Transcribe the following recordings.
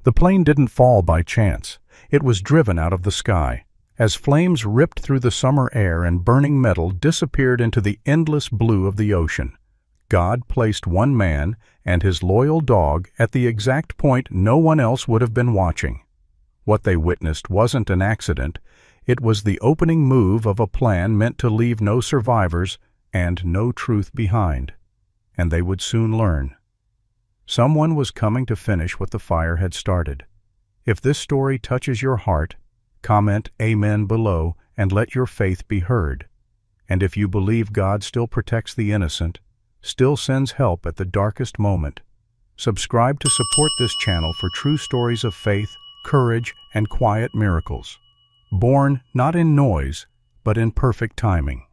The plane didn't fall by chance. It was driven out of the sky. As flames ripped through the summer air and burning metal disappeared into the endless blue of the ocean, God placed one man and his loyal dog at the exact point no one else would have been watching. What they witnessed wasn't an accident. It was the opening move of a plan meant to leave no survivors and no truth behind. And they would soon learn. Someone was coming to finish what the fire had started. If this story touches your heart, comment Amen below and let your faith be heard. And if you believe God still protects the innocent, still sends help at the darkest moment, subscribe to support this channel for true stories of faith, courage, and quiet miracles, born not in noise, but in perfect timing.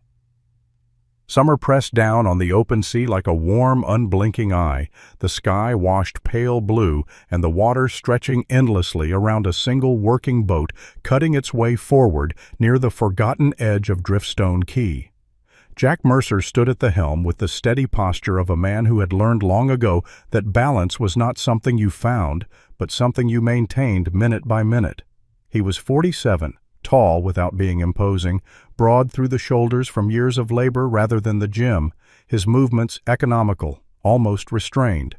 Summer pressed down on the open sea like a warm, unblinking eye, the sky washed pale blue, and the water stretching endlessly around a single working boat cutting its way forward near the forgotten edge of Driftstone Key. Jack Mercer stood at the helm with the steady posture of a man who had learned long ago that balance was not something you found, but something you maintained minute by minute. He was 47, tall without being imposing, broad through the shoulders from years of labor rather than the gym, his movements economical, almost restrained.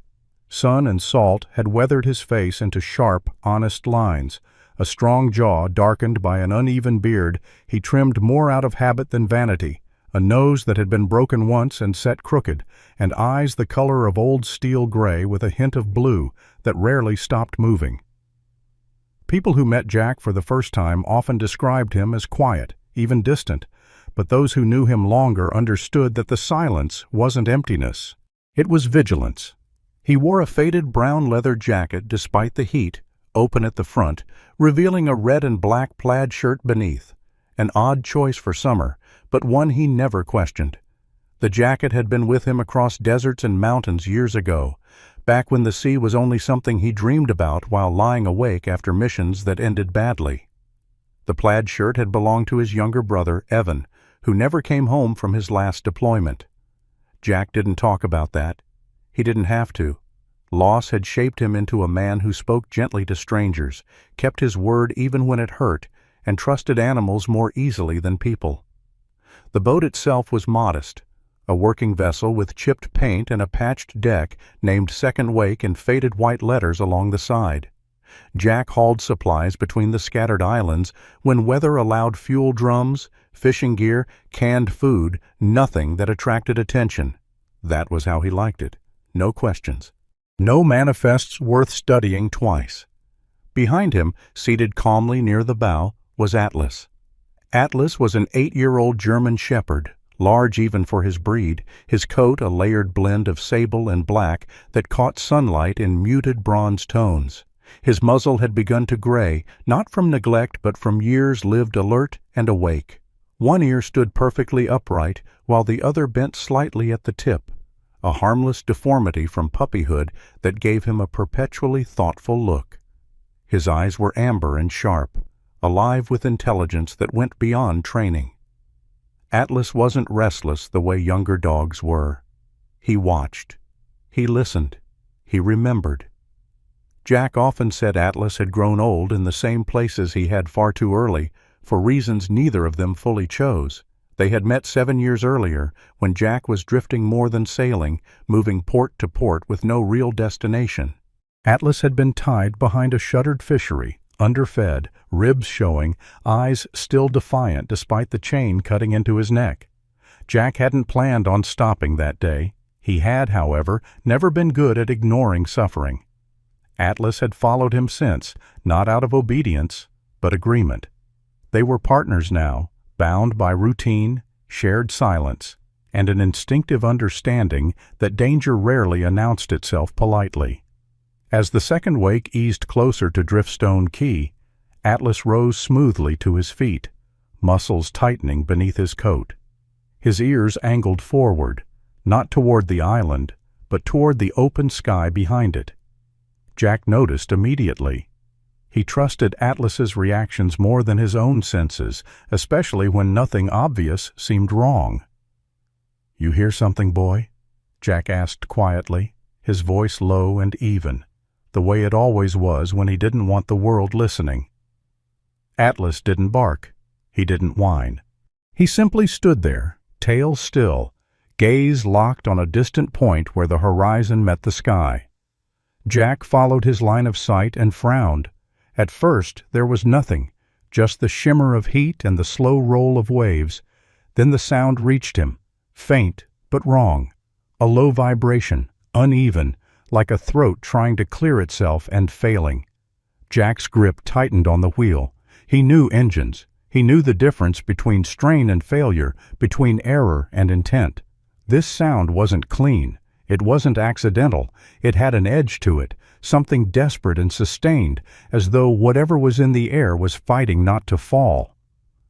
Sun and salt had weathered his face into sharp, honest lines. A strong jaw darkened by an uneven beard, he trimmed more out of habit than vanity, a nose that had been broken once and set crooked, and eyes the color of old steel gray with a hint of blue that rarely stopped moving. People who met Jack for the first time often described him as quiet, even distant, but those who knew him longer understood that the silence wasn't emptiness. It was vigilance. He wore a faded brown leather jacket despite the heat, open at the front, revealing a red and black plaid shirt beneath. An odd choice for summer, but one he never questioned. The jacket had been with him across deserts and mountains years ago, back when the sea was only something he dreamed about while lying awake after missions that ended badly. The plaid shirt had belonged to his younger brother, Evan, who never came home from his last deployment. Jack didn't talk about that. He didn't have to. Loss had shaped him into a man who spoke gently to strangers, kept his word even when it hurt, and trusted animals more easily than people. The boat itself was modest, a working vessel with chipped paint and a patched deck named Second Wake in faded white letters along the side. Jack hauled supplies between the scattered islands when weather allowed fuel drums, fishing gear, canned food, nothing that attracted attention. That was how he liked it. No questions. No manifests worth studying twice. Behind him, seated calmly near the bow, was Atlas. Atlas was an 8-year-old German shepherd, large even for his breed, his coat a layered blend of sable and black that caught sunlight in muted bronze tones. His muzzle had begun to gray, not from neglect but from years lived alert and awake. One ear stood perfectly upright, while the other bent slightly at the tip, a harmless deformity from puppyhood that gave him a perpetually thoughtful look. His eyes were amber and sharp, alive with intelligence that went beyond training. Atlas wasn't restless the way younger dogs were. He watched. He listened. He remembered. Jack often said Atlas had grown old in the same places he had far too early, for reasons neither of them fully chose. They had met 7 years earlier, when Jack was drifting more than sailing, moving port to port with no real destination. Atlas had been tied behind a shuttered fishery, underfed, ribs showing, eyes still defiant despite the chain cutting into his neck. Jack hadn't planned on stopping that day. He had, however, never been good at ignoring suffering. Atlas had followed him since, not out of obedience, but agreement. They were partners now, bound by routine, shared silence, and an instinctive understanding that danger rarely announced itself politely. As the second wake eased closer to Driftstone Key, Atlas rose smoothly to his feet, muscles tightening beneath his coat. His ears angled forward, not toward the island, but toward the open sky behind it. Jack noticed immediately. He trusted Atlas's reactions more than his own senses, especially when nothing obvious seemed wrong. "You hear something, boy?" Jack asked quietly, his voice low and even. the way it always was when he didn't want the world listening. Atlas didn't bark. He didn't whine. He simply stood there, tail still, gaze locked on a distant point where the horizon met the sky. Jack followed his line of sight and frowned. At first there was nothing, just the shimmer of heat and the slow roll of waves. Then the sound reached him, faint but wrong, a low vibration, uneven, like a throat trying to clear itself and failing. Jack's grip tightened on the wheel. He knew engines. He knew the difference between strain and failure, between error and intent. This sound wasn't clean. It wasn't accidental. It had an edge to it, something desperate and sustained, as though whatever was in the air was fighting not to fall.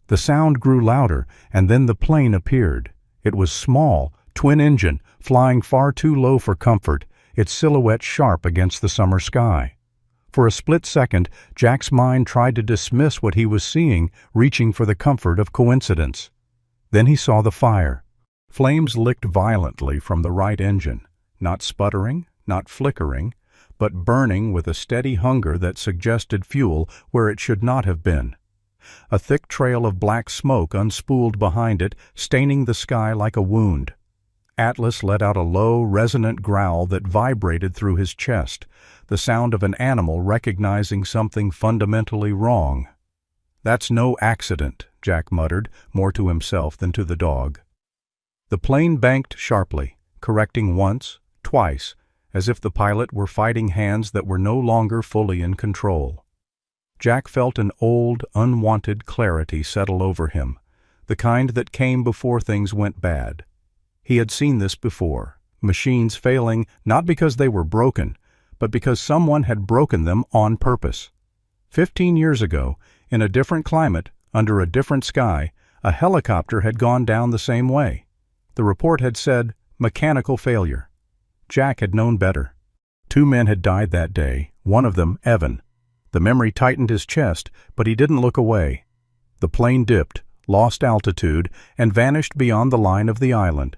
The sound grew louder, and then the plane appeared. It was small, twin-engine, flying far too low for comfort, its silhouette sharp against the summer sky. For a split second, Jack's mind tried to dismiss what he was seeing, reaching for the comfort of coincidence. Then he saw the fire. Flames licked violently from the right engine, not sputtering, not flickering, but burning with a steady hunger that suggested fuel where it should not have been. A thick trail of black smoke unspooled behind it, staining the sky like a wound. Atlas let out a low, resonant growl that vibrated through his chest, the sound of an animal recognizing something fundamentally wrong. "That's no accident," Jack muttered, more to himself than to the dog. The plane banked sharply, correcting once, twice, as if the pilot were fighting hands that were no longer fully in control. Jack felt an old, unwanted clarity settle over him, the kind that came before things went bad. He had seen this before, machines failing not because they were broken, but because someone had broken them on purpose. 15 years ago, in a different climate, under a different sky, a helicopter had gone down the same way. The report had said, mechanical failure. Jack had known better. 2 men had died that day, one of them Evan. The memory tightened his chest, but he didn't look away. The plane dipped, lost altitude, and vanished beyond the line of the island.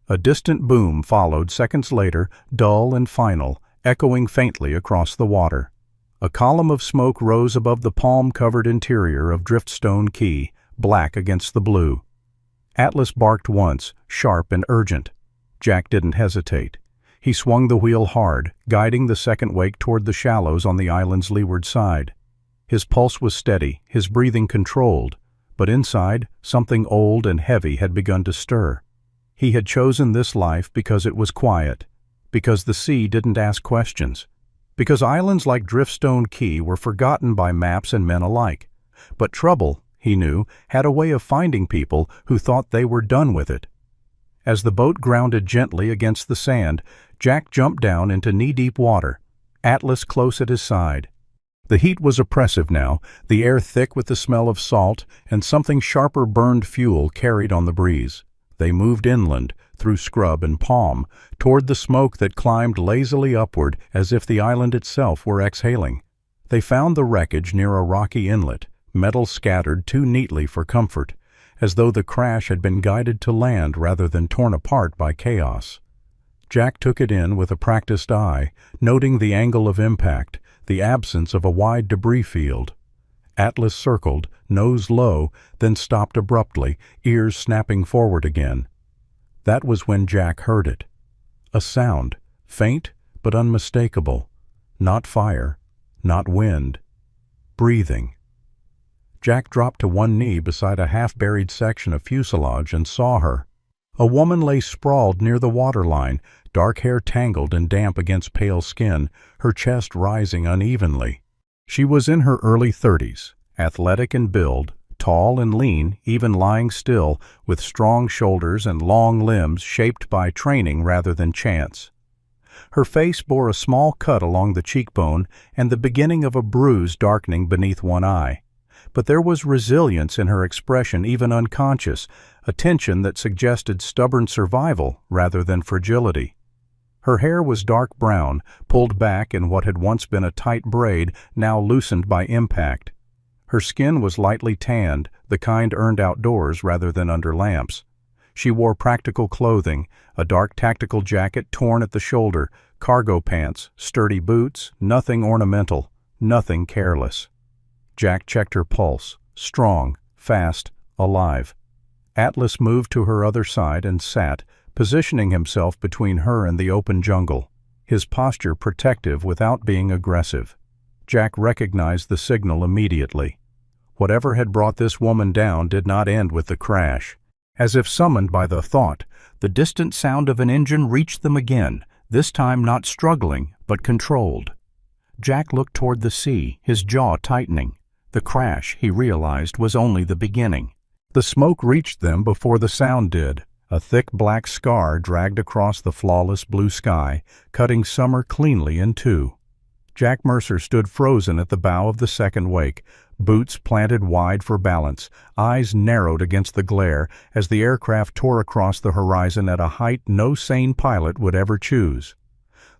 A distant boom followed seconds later, dull and final, echoing faintly across the water. A column of smoke rose above the palm-covered interior of Driftstone Key, black against the blue. Atlas barked once, sharp and urgent. Jack didn't hesitate. He swung the wheel hard, guiding the second wake toward the shallows on the island's leeward side. His pulse was steady, his breathing controlled, but inside, something old and heavy had begun to stir. He had chosen this life because it was quiet, because the sea didn't ask questions, because islands like Driftstone Key were forgotten by maps and men alike. But trouble, he knew, had a way of finding people who thought they were done with it. As the boat grounded gently against the sand, Jack jumped down into knee-deep water, Atlas close at his side. The heat was oppressive now, the air thick with the smell of salt, and something sharper burned fuel carried on the breeze. They moved inland, through scrub and palm, toward the smoke that climbed lazily upward as if the island itself were exhaling. They found the wreckage near a rocky inlet, metal scattered too neatly for comfort, as though the crash had been guided to land rather than torn apart by chaos. Jack took it in with a practiced eye, noting the angle of impact, the absence of a wide debris field. Atlas circled, nose low, then stopped abruptly, ears snapping forward again. That was when Jack heard it. A sound, faint but unmistakable. Not fire, not wind. Breathing. Jack dropped to one knee beside a half-buried section of fuselage and saw her. A woman lay sprawled near the waterline, dark hair tangled and damp against pale skin, her chest rising unevenly. She was in her early 30s, athletic in build, tall and lean, even lying still, with strong shoulders and long limbs shaped by training rather than chance. Her face bore a small cut along the cheekbone and the beginning of a bruise darkening beneath one eye. But there was resilience in her expression, even unconscious, a tension that suggested stubborn survival rather than fragility. Her hair was dark brown, pulled back in what had once been a tight braid, now loosened by impact. Her skin was lightly tanned, the kind earned outdoors rather than under lamps. She wore practical clothing, a dark tactical jacket torn at the shoulder, Cargo pants, sturdy boots, nothing ornamental, nothing careless. Jack checked her pulse. Strong, fast, alive. Atlas moved to her other side and sat, positioning himself between her and the open jungle, his posture protective without being aggressive. Jack recognized the signal immediately. Whatever had brought this woman down did not end with the crash. As if summoned by the thought, the distant sound of an engine reached them again, this time not struggling, but controlled. Jack looked toward the sea, his jaw tightening. The crash, he realized, was only the beginning. The smoke reached them before the sound did. A thick black scar dragged across the flawless blue sky, cutting summer cleanly in two. Jack Mercer stood frozen at the bow of the second wake, boots planted wide for balance, eyes narrowed against the glare as the aircraft tore across the horizon at a height no sane pilot would ever choose.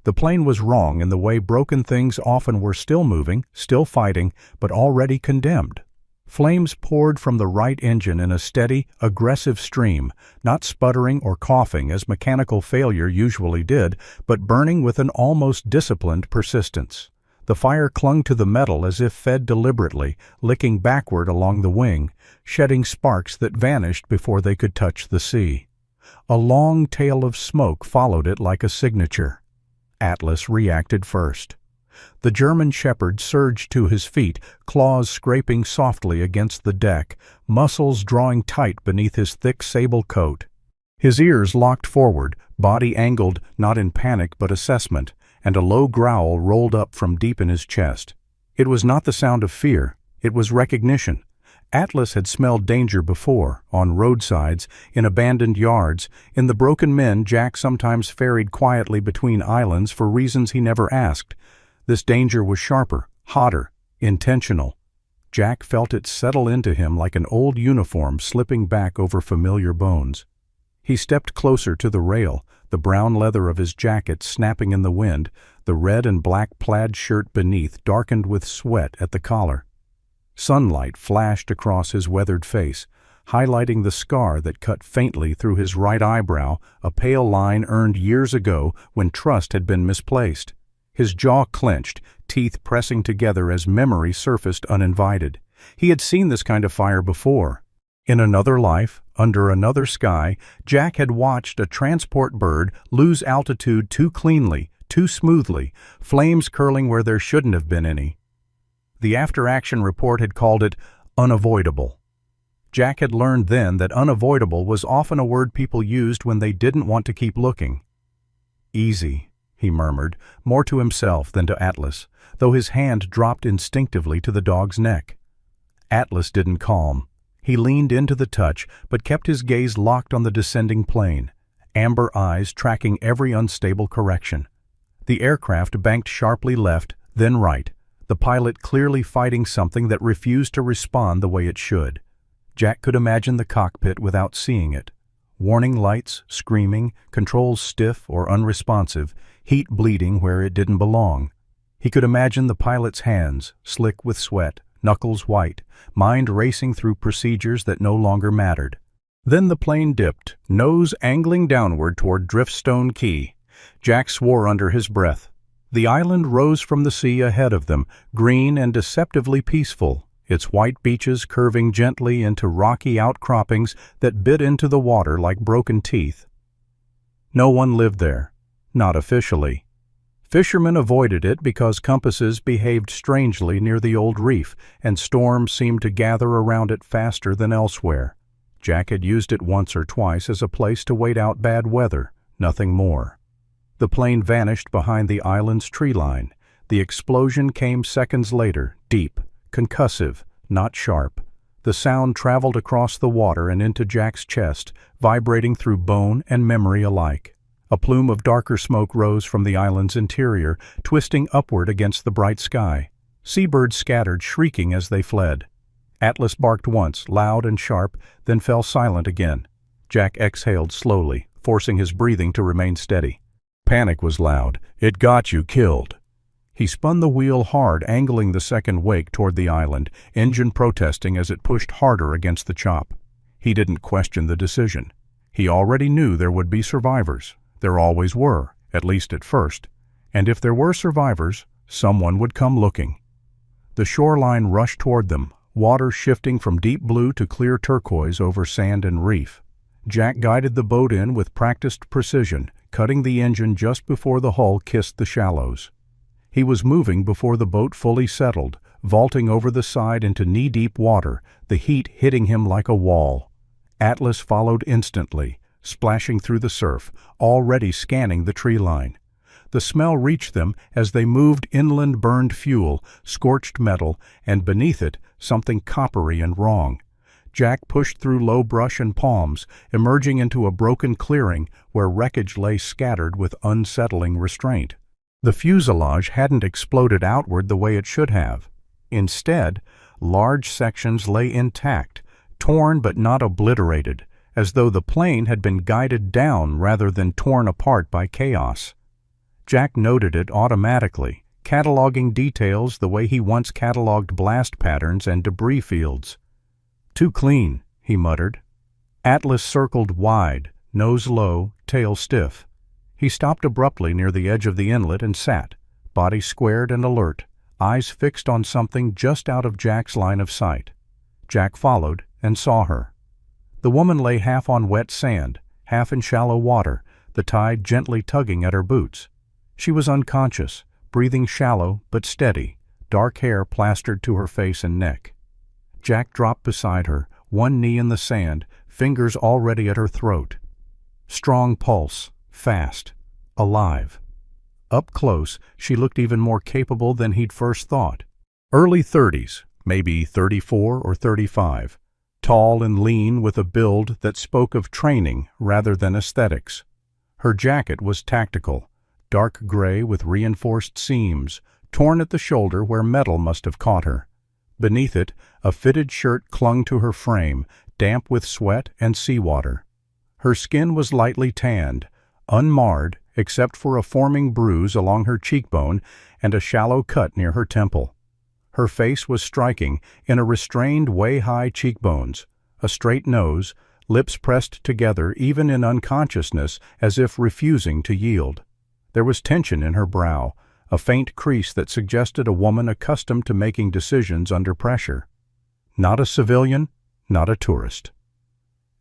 The plane was wrong in the way broken things often were, still moving, still fighting, but already condemned. Flames poured from the right engine in a steady, aggressive stream, not sputtering or coughing as mechanical failure usually did, but burning with an almost disciplined persistence. The fire clung to the metal as if fed deliberately, licking backward along the wing, shedding sparks that vanished before they could touch the sea. A long tail of smoke followed it like a signature. Atlas reacted first. The German shepherd surged to his feet, claws scraping softly against the deck, muscles drawing tight beneath his thick sable coat. His ears locked forward, body angled not in panic but assessment, and a low growl rolled up from deep in his chest. It was not the sound of fear, it was recognition. Atlas had smelled danger before, on roadsides, in abandoned yards, in the broken men Jack sometimes ferried quietly between islands for reasons he never asked. This danger was sharper, hotter, intentional. Jack felt it settle into him like an old uniform slipping back over familiar bones. He stepped closer to the rail, the brown leather of his jacket snapping in the wind, the red and black plaid shirt beneath darkened with sweat at the collar. Sunlight flashed across his weathered face, highlighting the scar that cut faintly through his right eyebrow, a pale line earned years ago when trust had been misplaced. His jaw clenched, teeth pressing together as memory surfaced uninvited. He had seen this kind of fire before. In another life, under another sky, Jack had watched a transport bird lose altitude too cleanly, too smoothly, flames curling where there shouldn't have been any. The after-action report had called it unavoidable. Jack had learned then that unavoidable was often a word people used when they didn't want to keep looking. Easy, he murmured, more to himself than to Atlas, though his hand dropped instinctively to the dog's neck. Atlas didn't calm. He leaned into the touch, but kept his gaze locked on the descending plane, amber eyes tracking every unstable correction. The aircraft banked sharply left, then right, the pilot clearly fighting something that refused to respond the way it should. Jack could imagine the cockpit without seeing it. Warning lights, screaming, controls stiff or unresponsive, heat bleeding where it didn't belong. He could imagine the pilot's hands, slick with sweat, knuckles white, mind racing through procedures that no longer mattered. Then the plane dipped, nose angling downward toward Driftstone Key. Jack swore under his breath. The island rose from the sea ahead of them, green and deceptively peaceful, its white beaches curving gently into rocky outcroppings that bit into the water like broken teeth. No one lived there, not officially. Fishermen avoided it because compasses behaved strangely near the old reef, and storms seemed to gather around it faster than elsewhere. Jack had used it once or twice as a place to wait out bad weather, nothing more. The plane vanished behind the island's tree line. The explosion came seconds later, deep, concussive, not sharp. The sound traveled across the water and into Jack's chest, vibrating through bone and memory alike. A plume of darker smoke rose from the island's interior, twisting upward against the bright sky. Seabirds scattered, shrieking as they fled. Atlas barked once, loud and sharp, then fell silent again. Jack exhaled slowly, forcing his breathing to remain steady. Panic was loud. It got you killed. He spun the wheel hard, angling the second wake toward the island, engine protesting as it pushed harder against the chop. He didn't question the decision. He already knew there would be survivors. There always were, at least at first. And if there were survivors, someone would come looking. The shoreline rushed toward them, water shifting from deep blue to clear turquoise over sand and reef. Jack guided the boat in with practiced precision, cutting the engine just before the hull kissed the shallows. He was moving before the boat fully settled, vaulting over the side into knee-deep water, the heat hitting him like a wall. Atlas followed instantly, splashing through the surf, already scanning the tree line. The smell reached them as they moved inland. Burned fuel, scorched metal, and beneath it, something coppery and wrong. Jack pushed through low brush and palms, emerging into a broken clearing where wreckage lay scattered with unsettling restraint. The fuselage hadn't exploded outward the way it should have. Instead, large sections lay intact, torn but not obliterated, as though the plane had been guided down rather than torn apart by chaos. Jack noted it automatically, cataloging details the way he once cataloged blast patterns and debris fields. "Too clean," he muttered. Atlas circled wide, nose low, tail stiff. He stopped abruptly near the edge of the inlet and sat, body squared and alert, eyes fixed on something just out of Jack's line of sight. Jack followed and saw her. The woman lay half on wet sand, half in shallow water, the tide gently tugging at her boots. She was unconscious, breathing shallow but steady, dark hair plastered to her face and neck. Jack dropped beside her, one knee in the sand, fingers already at her throat. Strong pulse, fast, alive. Up close, she looked even more capable than he'd first thought. Early 30s, maybe 34 or 35. Tall and lean with a build that spoke of training rather than aesthetics. Her jacket was tactical, dark gray with reinforced seams, torn at the shoulder where metal must have caught her. Beneath it, a fitted shirt clung to her frame, damp with sweat and seawater. Her skin was lightly tanned, unmarred except for a forming bruise along her cheekbone and a shallow cut near her temple. Her face was striking, in a restrained way-high cheekbones, a straight nose, lips pressed together even in unconsciousness as if refusing to yield. There was tension in her brow, a faint crease that suggested a woman accustomed to making decisions under pressure. Not a civilian, not a tourist.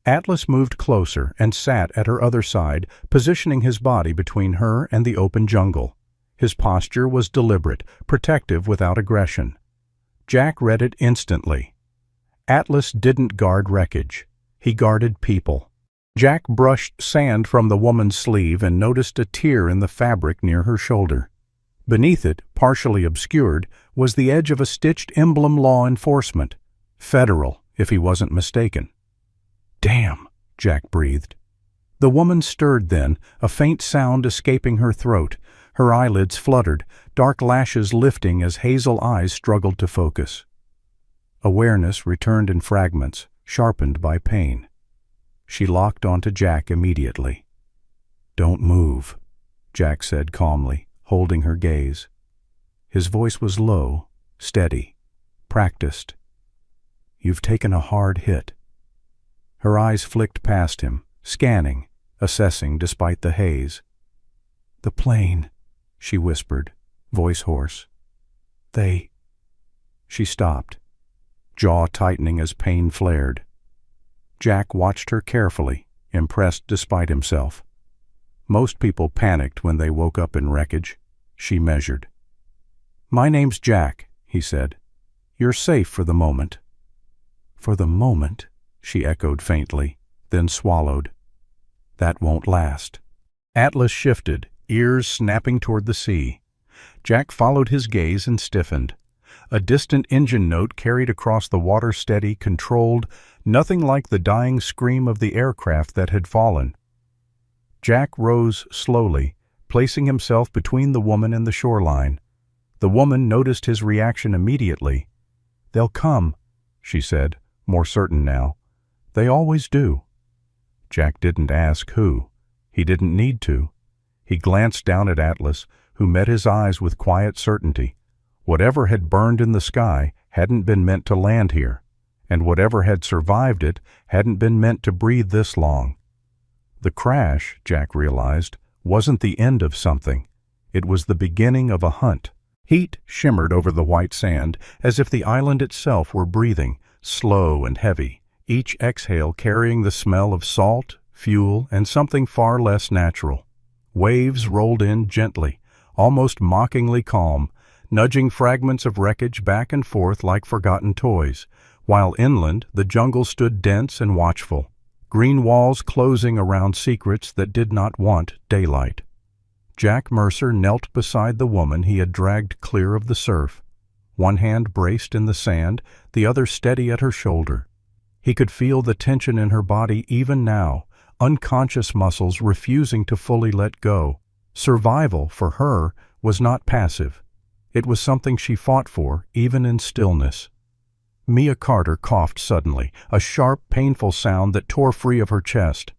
Atlas moved closer and sat at her other side, positioning his body between her and the open jungle. His posture was deliberate, protective without aggression. Jack read it instantly. Atlas didn't guard wreckage. He guarded people. Jack brushed sand from the woman's sleeve and noticed a tear in the fabric near her shoulder. Beneath it, partially obscured, was the edge of a stitched emblem: law enforcement. Federal, if he wasn't mistaken. "Damn," Jack breathed. The woman stirred then, a faint sound escaping her throat. Her eyelids fluttered, dark lashes lifting as hazel eyes struggled to focus. Awareness returned in fragments, sharpened by pain. She locked onto Jack immediately. "Don't move," Jack said calmly, holding her gaze. His voice was low, steady, practiced. "You've taken a hard hit." Her eyes flicked past him, scanning, assessing despite the haze. "The plane," she whispered, voice hoarse. "They—" She stopped, jaw tightening as pain flared. Jack watched her carefully, impressed despite himself. Most people panicked when they woke up in wreckage, she measured. "My name's Jack," he said. "You're safe for the moment." "For the moment," she echoed faintly, then swallowed. "That won't last." Atlas shifted, ears snapping toward the sea. Jack followed his gaze and stiffened. A distant engine note carried across the water, steady, controlled, nothing like the dying scream of the aircraft that had fallen. Jack rose slowly, placing himself between the woman and the shoreline. The woman noticed his reaction immediately. "They'll come," she said, more certain now. "They always do." Jack didn't ask who. He didn't need to. He glanced down at Atlas, who met his eyes with quiet certainty. Whatever had burned in the sky hadn't been meant to land here, and whatever had survived it hadn't been meant to breathe this long. The crash, Jack realized, wasn't the end of something. It was the beginning of a hunt. Heat shimmered over the white sand, as if the island itself were breathing, slow and heavy, each exhale carrying the smell of salt, fuel, and something far less natural. Waves rolled in gently, almost mockingly calm, nudging fragments of wreckage back and forth like forgotten toys, while inland the jungle stood dense and watchful, green walls closing around secrets that did not want daylight. Jack Mercer knelt beside the woman he had dragged clear of the surf, one hand braced in the sand, the other steady at her shoulder. He could feel the tension in her body even now, unconscious muscles refusing to fully let go. Survival, for her, was not passive. It was something she fought for, even in stillness. Mia Carter coughed suddenly, a sharp, painful sound that tore free of her chest.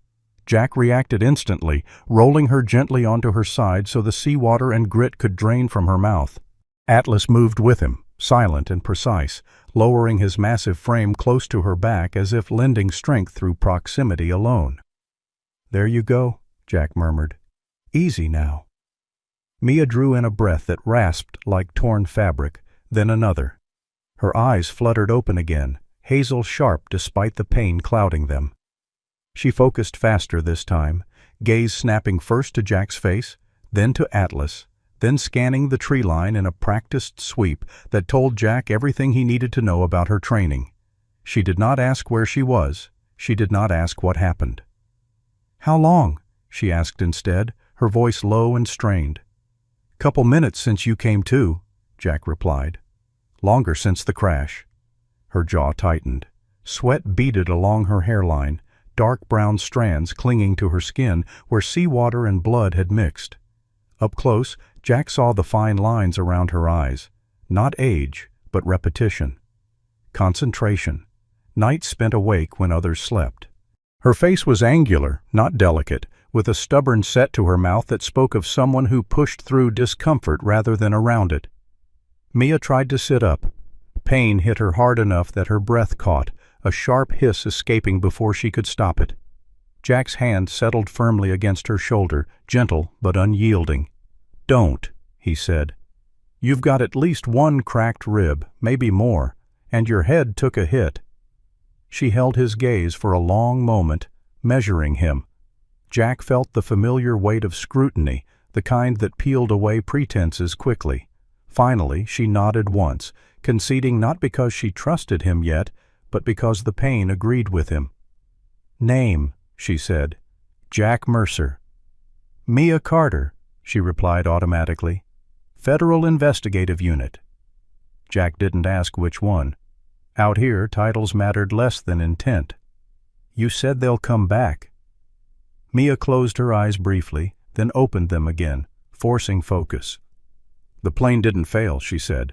Jack reacted instantly, rolling her gently onto her side so the seawater and grit could drain from her mouth. Atlas moved with him, silent and precise, lowering his massive frame close to her back as if lending strength through proximity alone. "There you go," Jack murmured. "Easy now." Mia drew in a breath that rasped like torn fabric, then another. Her eyes fluttered open again, hazel sharp despite the pain clouding them. She focused faster this time, gaze snapping first to Jack's face, then to Atlas, then scanning the tree line in a practiced sweep that told Jack everything he needed to know about her training. She did not ask where she was. She did not ask what happened. "How long?" she asked instead, her voice low and strained. "Couple minutes since you came to," Jack replied. "Longer since the crash." Her jaw tightened. Sweat beaded along her hairline, dark brown strands clinging to her skin where seawater and blood had mixed. Up close, Jack saw the fine lines around her eyes. Not age, but repetition. Concentration. Nights spent awake when others slept. Her face was angular, not delicate, with a stubborn set to her mouth that spoke of someone who pushed through discomfort rather than around it. Mia tried to sit up. Pain hit her hard enough that her breath caught, a sharp hiss escaping before she could stop it. Jack's hand settled firmly against her shoulder, gentle but unyielding. "Don't," he said. "You've got at least one cracked rib, maybe more, and your head took a hit." She held his gaze for a long moment, measuring him. Jack felt the familiar weight of scrutiny, the kind that peeled away pretenses quickly. Finally, she nodded once, conceding not because she trusted him yet, but because the pain agreed with him. "Name," she said. "Jack Mercer." "Mia Carter," she replied automatically. "Federal Investigative Unit." Jack didn't ask which one. Out here, titles mattered less than intent. "You said they'll come back." Mia closed her eyes briefly, then opened them again, forcing focus. "The plane didn't fail," she said.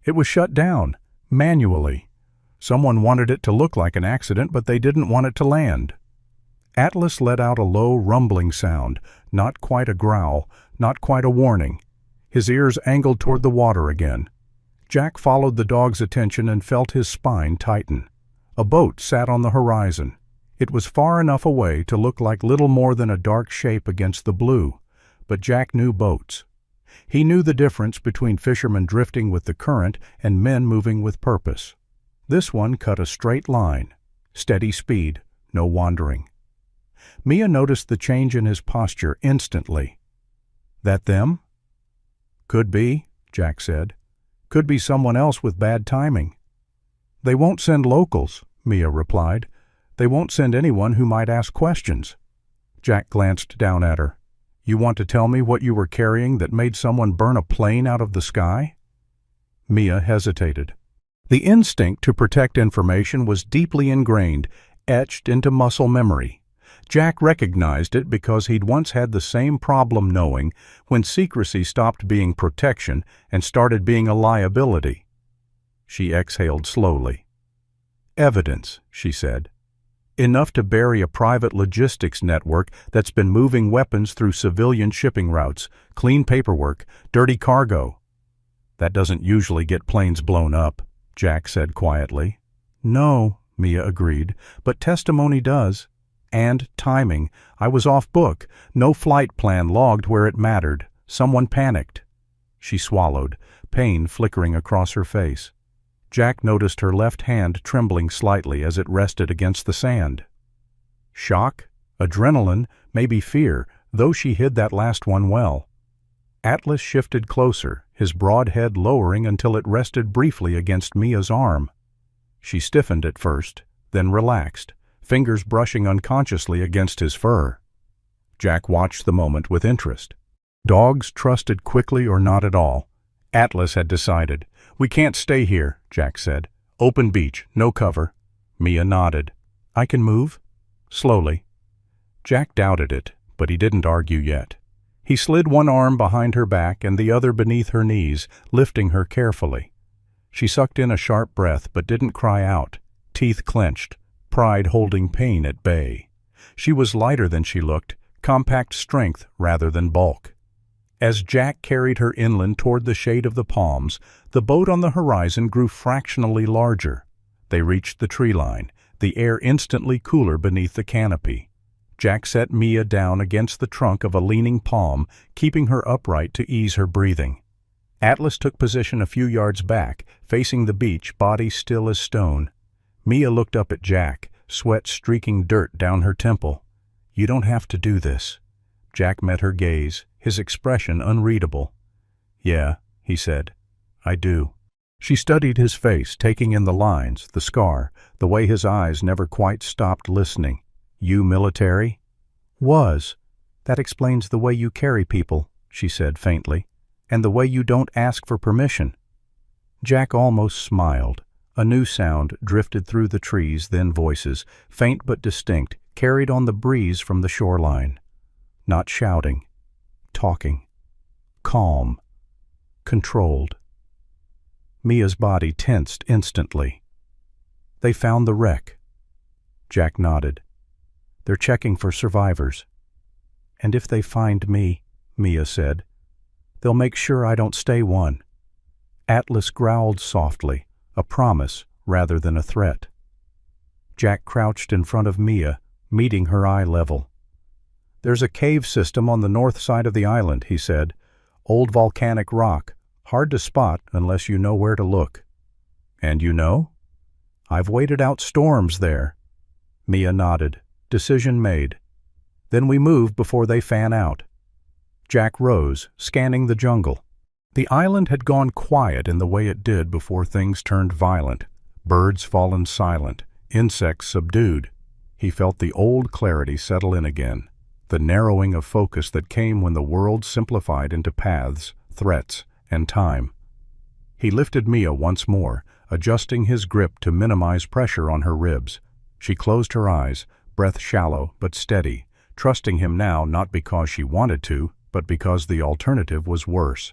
"It was shut down, manually. Someone wanted it to look like an accident, but they didn't want it to land." Atlas let out a low rumbling sound, not quite a growl, not quite a warning. His ears angled toward the water again. Jack followed the dog's attention and felt his spine tighten. A boat sat on the horizon. It was far enough away to look like little more than a dark shape against the blue, but Jack knew boats. He knew the difference between fishermen drifting with the current and men moving with purpose. This one cut a straight line, steady speed, no wandering. Mia noticed the change in his posture instantly. "That them?" "Could be," Jack said. "Could be someone else with bad timing." "They won't send locals," Mia replied. "They won't send anyone who might ask questions." Jack glanced down at her. "You want to tell me what you were carrying that made someone burn a plane out of the sky?" Mia hesitated. The instinct to protect information was deeply ingrained, etched into muscle memory. Jack recognized it because he'd once had the same problem knowing when secrecy stopped being protection and started being a liability. She exhaled slowly. "Evidence," she said. "Enough to bury a private logistics network that's been moving weapons through civilian shipping routes, clean paperwork, dirty cargo." "That doesn't usually get planes blown up," Jack said quietly. "No," Mia agreed, "but testimony does. And timing. I was off book, no flight plan logged where it mattered, Someone panicked. She swallowed, pain flickering across her face. Jack noticed her left hand trembling slightly as it rested against the sand. Shock, adrenaline, maybe fear, though she hid that last one well. Atlas shifted closer, his broad head lowering until it rested briefly against Mia's arm. She stiffened at first, then relaxed, fingers brushing unconsciously against his fur. Jack watched the moment with interest. Dogs trusted quickly or not at all. Atlas had decided. "We can't stay here," Jack said. "Open beach, no cover." Mia nodded. "I can move?" Slowly. Jack doubted it, but he didn't argue yet. He slid one arm behind her back and the other beneath her knees, lifting her carefully. She sucked in a sharp breath but didn't cry out, teeth clenched, pride holding pain at bay. She was lighter than she looked, compact strength rather than bulk. As Jack carried her inland toward the shade of the palms, the boat on the horizon grew fractionally larger. They reached the tree line, the air instantly cooler beneath the canopy. Jack set Mia down against the trunk of a leaning palm, keeping her upright to ease her breathing. Atlas took position a few yards back, facing the beach, body still as stone. Mia looked up at Jack, sweat streaking dirt down her temple. "You don't have to do this." Jack met her gaze, his expression unreadable. "Yeah," he said, "I do." She studied his face, taking in the lines, the scar, the way his eyes never quite stopped listening. "You military?" "Was. That explains the way you carry people," she said faintly, "and the way you don't ask for permission." Jack almost smiled. A new sound drifted through the trees, then voices, faint but distinct, carried on the breeze from the shoreline. Not shouting. Talking. Calm. Controlled. Mia's body tensed instantly. "They found the wreck." Jack nodded. "They're checking for survivors." "And if they find me," Mia said, "they'll make sure I don't stay one." Atlas growled softly, a promise rather than a threat. Jack crouched in front of Mia, meeting her eye level. "There's a cave system on the north side of the island," he said. "Old volcanic rock, hard to spot unless you know where to look." "And you know?" "I've waited out storms there." Mia nodded. Decision made. "Then we move before they fan out." Jack rose, scanning the jungle. The island had gone quiet in the way it did before things turned violent. Birds fallen silent, insects subdued. He felt the old clarity settle in again, the narrowing of focus that came when the world simplified into paths, threats, and time. He lifted Mia once more, adjusting his grip to minimize pressure on her ribs. She closed her eyes, breath shallow but steady, trusting him now not because she wanted to, but because the alternative was worse.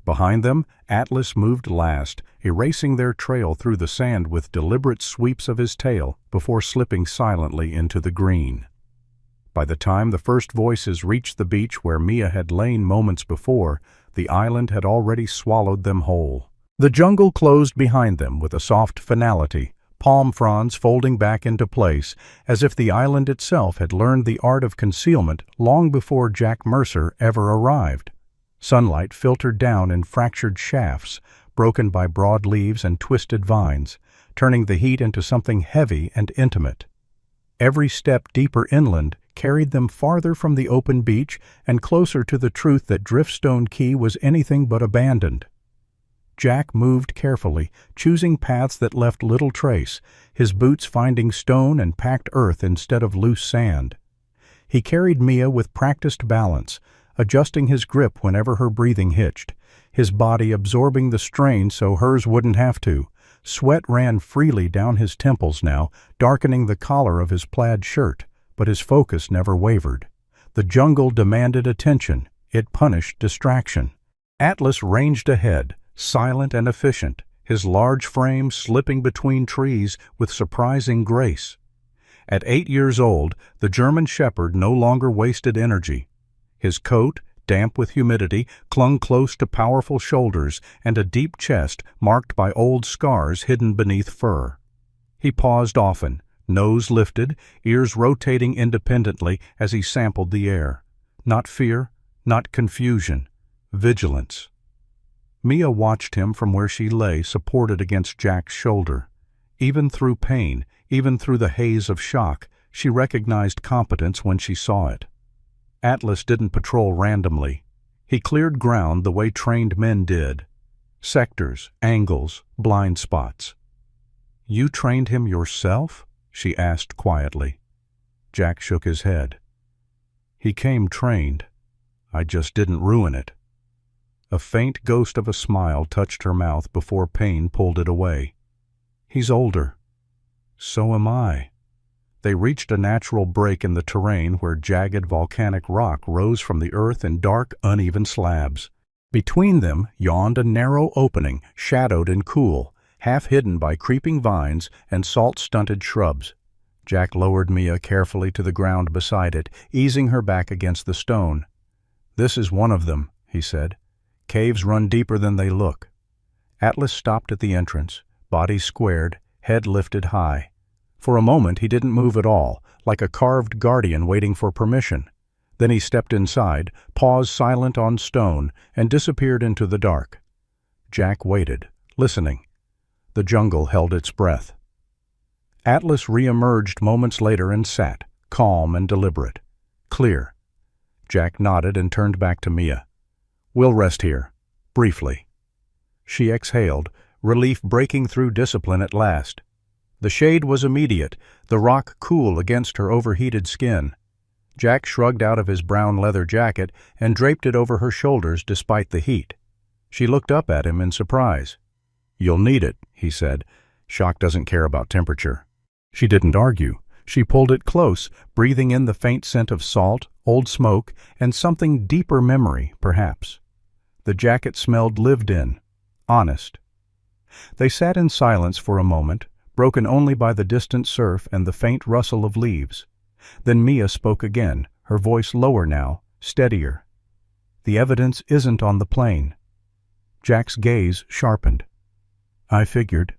Behind them, Atlas moved last, erasing their trail through the sand with deliberate sweeps of his tail before slipping silently into the green. By the time the first voices reached the beach where Mia had lain moments before, the island had already swallowed them whole. The jungle closed behind them with a soft finality, palm fronds folding back into place, as if the island itself had learned the art of concealment long before Jack Mercer ever arrived. Sunlight filtered down in fractured shafts, broken by broad leaves and twisted vines, turning the heat into something heavy and intimate. Every step deeper inland carried them farther from the open beach and closer to the truth that Driftstone Key was anything but abandoned. Jack moved carefully, choosing paths that left little trace, his boots finding stone and packed earth instead of loose sand. He carried Mia with practiced balance, adjusting his grip whenever her breathing hitched, his body absorbing the strain so hers wouldn't have to. Sweat ran freely down his temples now, darkening the collar of his plaid shirt, but his focus never wavered. The jungle demanded attention. It punished distraction. Atlas ranged ahead, silent and efficient, his large frame slipping between trees with surprising grace. At 8 years old, the German shepherd no longer wasted energy. His coat, damp with humidity, clung close to powerful shoulders and a deep chest marked by old scars hidden beneath fur. He paused often, nose lifted, ears rotating independently as he sampled the air. Not fear, not confusion, vigilance. Mia watched him from where she lay, supported against Jack's shoulder. Even through pain, even through the haze of shock, she recognized competence when she saw it. Atlas didn't patrol randomly. He cleared ground the way trained men did. Sectors, angles, blind spots. "You trained him yourself?" she asked quietly. Jack shook his head. "He came trained. I just didn't ruin it." A faint ghost of a smile touched her mouth before pain pulled it away. "He's older." "So am I." They reached a natural break in the terrain where jagged volcanic rock rose from the earth in dark, uneven slabs. Between them yawned a narrow opening, shadowed and cool, half hidden by creeping vines and salt-stunted shrubs. Jack lowered Mia carefully to the ground beside it, easing her back against the stone. "This is one of them," he said. "Caves run deeper than they look." Atlas stopped at the entrance, body squared, head lifted high. For a moment he didn't move at all, like a carved guardian waiting for permission. Then he stepped inside, paused silent on stone, and disappeared into the dark. Jack waited, listening. The jungle held its breath. Atlas re-emerged moments later and sat, calm and deliberate. Clear. Jack nodded and turned back to Mia. "We'll rest here. Briefly." She exhaled, relief breaking through discipline at last. The shade was immediate, the rock cool against her overheated skin. Jack shrugged out of his brown leather jacket and draped it over her shoulders despite the heat. She looked up at him in surprise. "You'll need it," he said. "Shock doesn't care about temperature." She didn't argue. She pulled it close, breathing in the faint scent of salt, old smoke, and something deeper memory, perhaps. The jacket smelled lived in, honest. They sat in silence for a moment, broken only by the distant surf and the faint rustle of leaves. Then Mia spoke again, her voice lower now, steadier. "The evidence isn't on the plain." Jack's gaze sharpened. "I figured."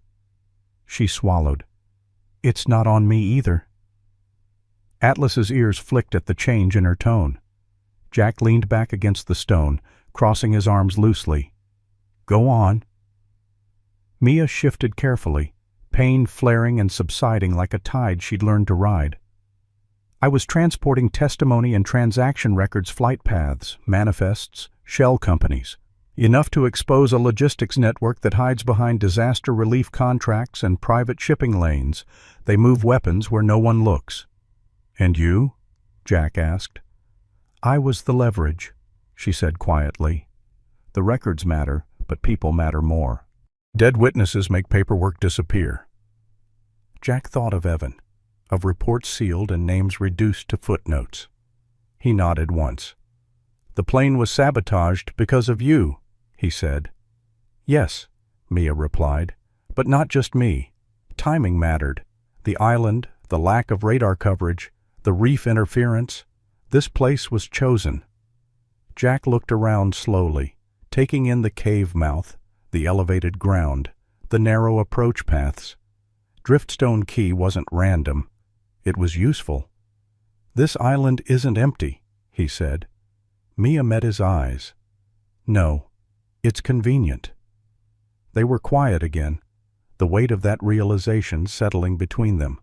She swallowed. "It's not on me either." Atlas's ears flicked at the change in her tone. Jack leaned back against the stone, crossing his arms loosely. "Go on." Mia shifted carefully, pain flaring and subsiding like a tide she'd learned to ride. "I was transporting testimony and transaction records, flight paths, manifests, shell companies. Enough to expose a logistics network that hides behind disaster relief contracts and private shipping lanes. They move weapons where no one looks." "And you?" Jack asked. "I was the leverage," she said quietly. "The records matter, but people matter more. Dead witnesses make paperwork disappear." Jack thought of Evan, of reports sealed and names reduced to footnotes. He nodded once. "The plane was sabotaged because of you," he said. "Yes," Mia replied, "but not just me. Timing mattered. The island, the lack of radar coverage, the reef interference. This place was chosen." Jack looked around slowly, taking in the cave mouth, the elevated ground, the narrow approach paths. Driftstone Key wasn't random. It was useful. "This island isn't empty," he said. Mia met his eyes. "No, it's convenient." They were quiet again, the weight of that realization settling between them.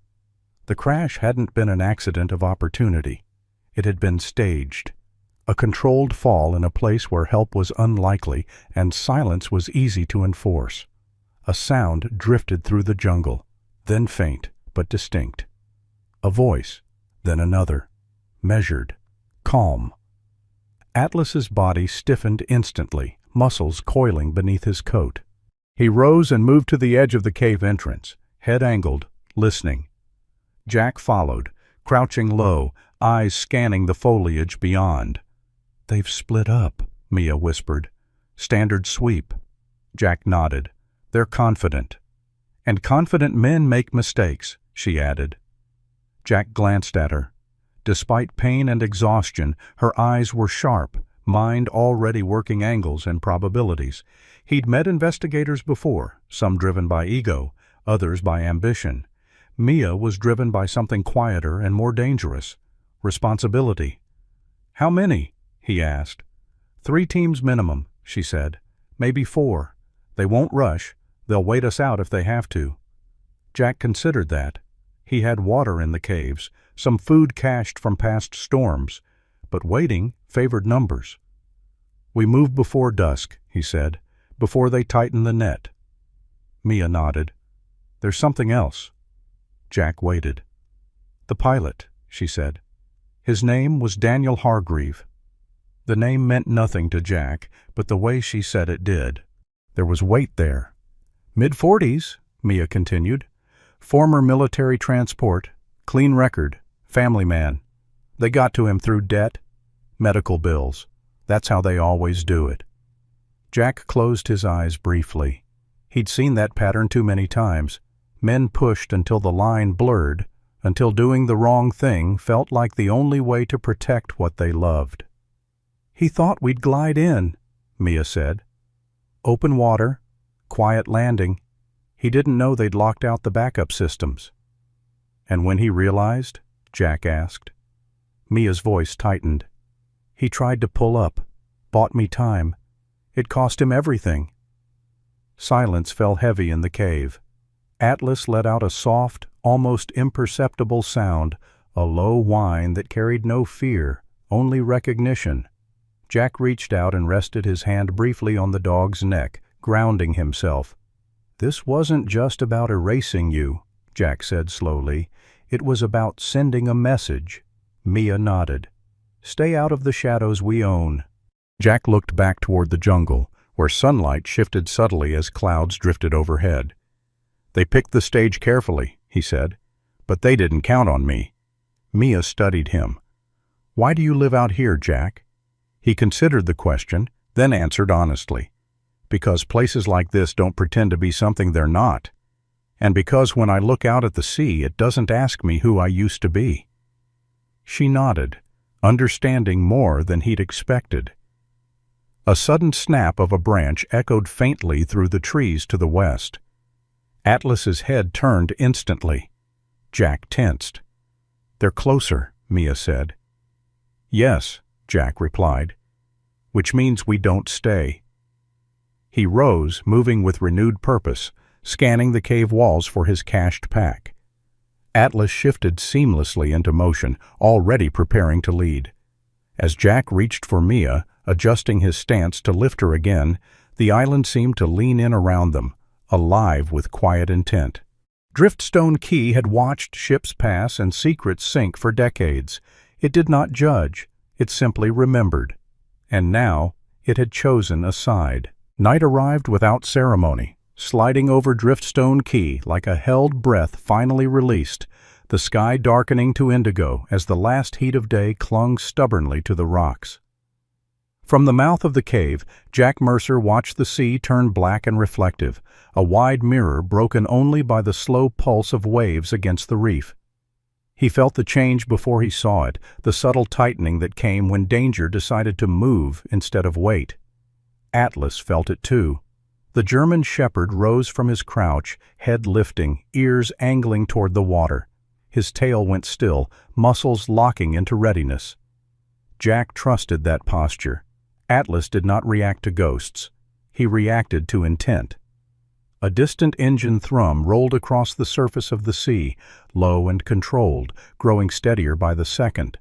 The crash hadn't been an accident of opportunity. It had been staged. A controlled fall in a place where help was unlikely and silence was easy to enforce. A sound drifted through the jungle, then faint but distinct. A voice, then another, measured, calm. Atlas's body stiffened instantly, muscles coiling beneath his coat. He rose and moved to the edge of the cave entrance, head angled, listening. Jack followed, crouching low, eyes scanning the foliage beyond. "They've split up," Mia whispered. "Standard sweep." Jack nodded. "They're confident." "And confident men make mistakes," she added. Jack glanced at her. Despite pain and exhaustion, her eyes were sharp, mind already working angles and probabilities. He'd met investigators before, some driven by ego, others by ambition. Mia was driven by something quieter and more dangerous: responsibility. "How many?" he asked. 3 teams minimum, she said. Maybe 4. They won't rush. They'll wait us out if they have to. Jack considered that. He had water in the caves, some food cached from past storms, but waiting favored numbers. We move before dusk, he said, before they tighten the net. Mia nodded. There's something else. Jack waited. The pilot, she said. His name was Daniel Hargreave. The name meant nothing to Jack, but the way she said it did. There was weight there. Mid-40s, Mia continued. Former military transport, clean record, family man. They got to him through debt, medical bills. That's how they always do it. Jack closed his eyes briefly. He'd seen that pattern too many times. Men pushed until the line blurred, until doing the wrong thing felt like the only way to protect what they loved. He thought we'd glide in, Mia said. Open water, quiet landing. He didn't know they'd locked out the backup systems. And when he realized, Jack asked. Mia's voice tightened. He tried to pull up, bought me time. It cost him everything. Silence fell heavy in the cave. Atlas let out a soft, almost imperceptible sound, a low whine that carried no fear, only recognition. Jack reached out and rested his hand briefly on the dog's neck, grounding himself. This wasn't just about erasing you, Jack said slowly. It was about sending a message. Mia nodded. Stay out of the shadows we own. Jack looked back toward the jungle, where sunlight shifted subtly as clouds drifted overhead. They picked the stage carefully, he said, but they didn't count on me. Mia studied him. Why do you live out here, Jack? He considered the question, then answered honestly. Because places like this don't pretend to be something they're not. And because when I look out at the sea, it doesn't ask me who I used to be. She nodded, understanding more than he'd expected. A sudden snap of a branch echoed faintly through the trees to the west. Atlas's head turned instantly. Jack tensed. They're closer, Mia said. Yes, Jack replied, which means we don't stay. He rose, moving with renewed purpose, scanning the cave walls for his cached pack. Atlas shifted seamlessly into motion, already preparing to lead. As Jack reached for Mia, adjusting his stance to lift her again, the island seemed to lean in around them, alive with quiet intent. Driftstone Key had watched ships pass and secrets sink for decades. It did not judge. It simply remembered. And now it had chosen a side. Night arrived without ceremony, sliding over Driftstone Key like a held breath finally released, the sky darkening to indigo as the last heat of day clung stubbornly to the rocks. From the mouth of the cave, Jack Mercer watched the sea turn black and reflective, a wide mirror broken only by the slow pulse of waves against the reef. He felt the change before he saw it, the subtle tightening that came when danger decided to move instead of wait. Atlas felt it too. The German shepherd rose from his crouch, head lifting, ears angling toward the water. His tail went still, muscles locking into readiness. Jack trusted that posture. Atlas did not react to ghosts. He reacted to intent. A distant engine thrum rolled across the surface of the sea, low and controlled, growing steadier by the second.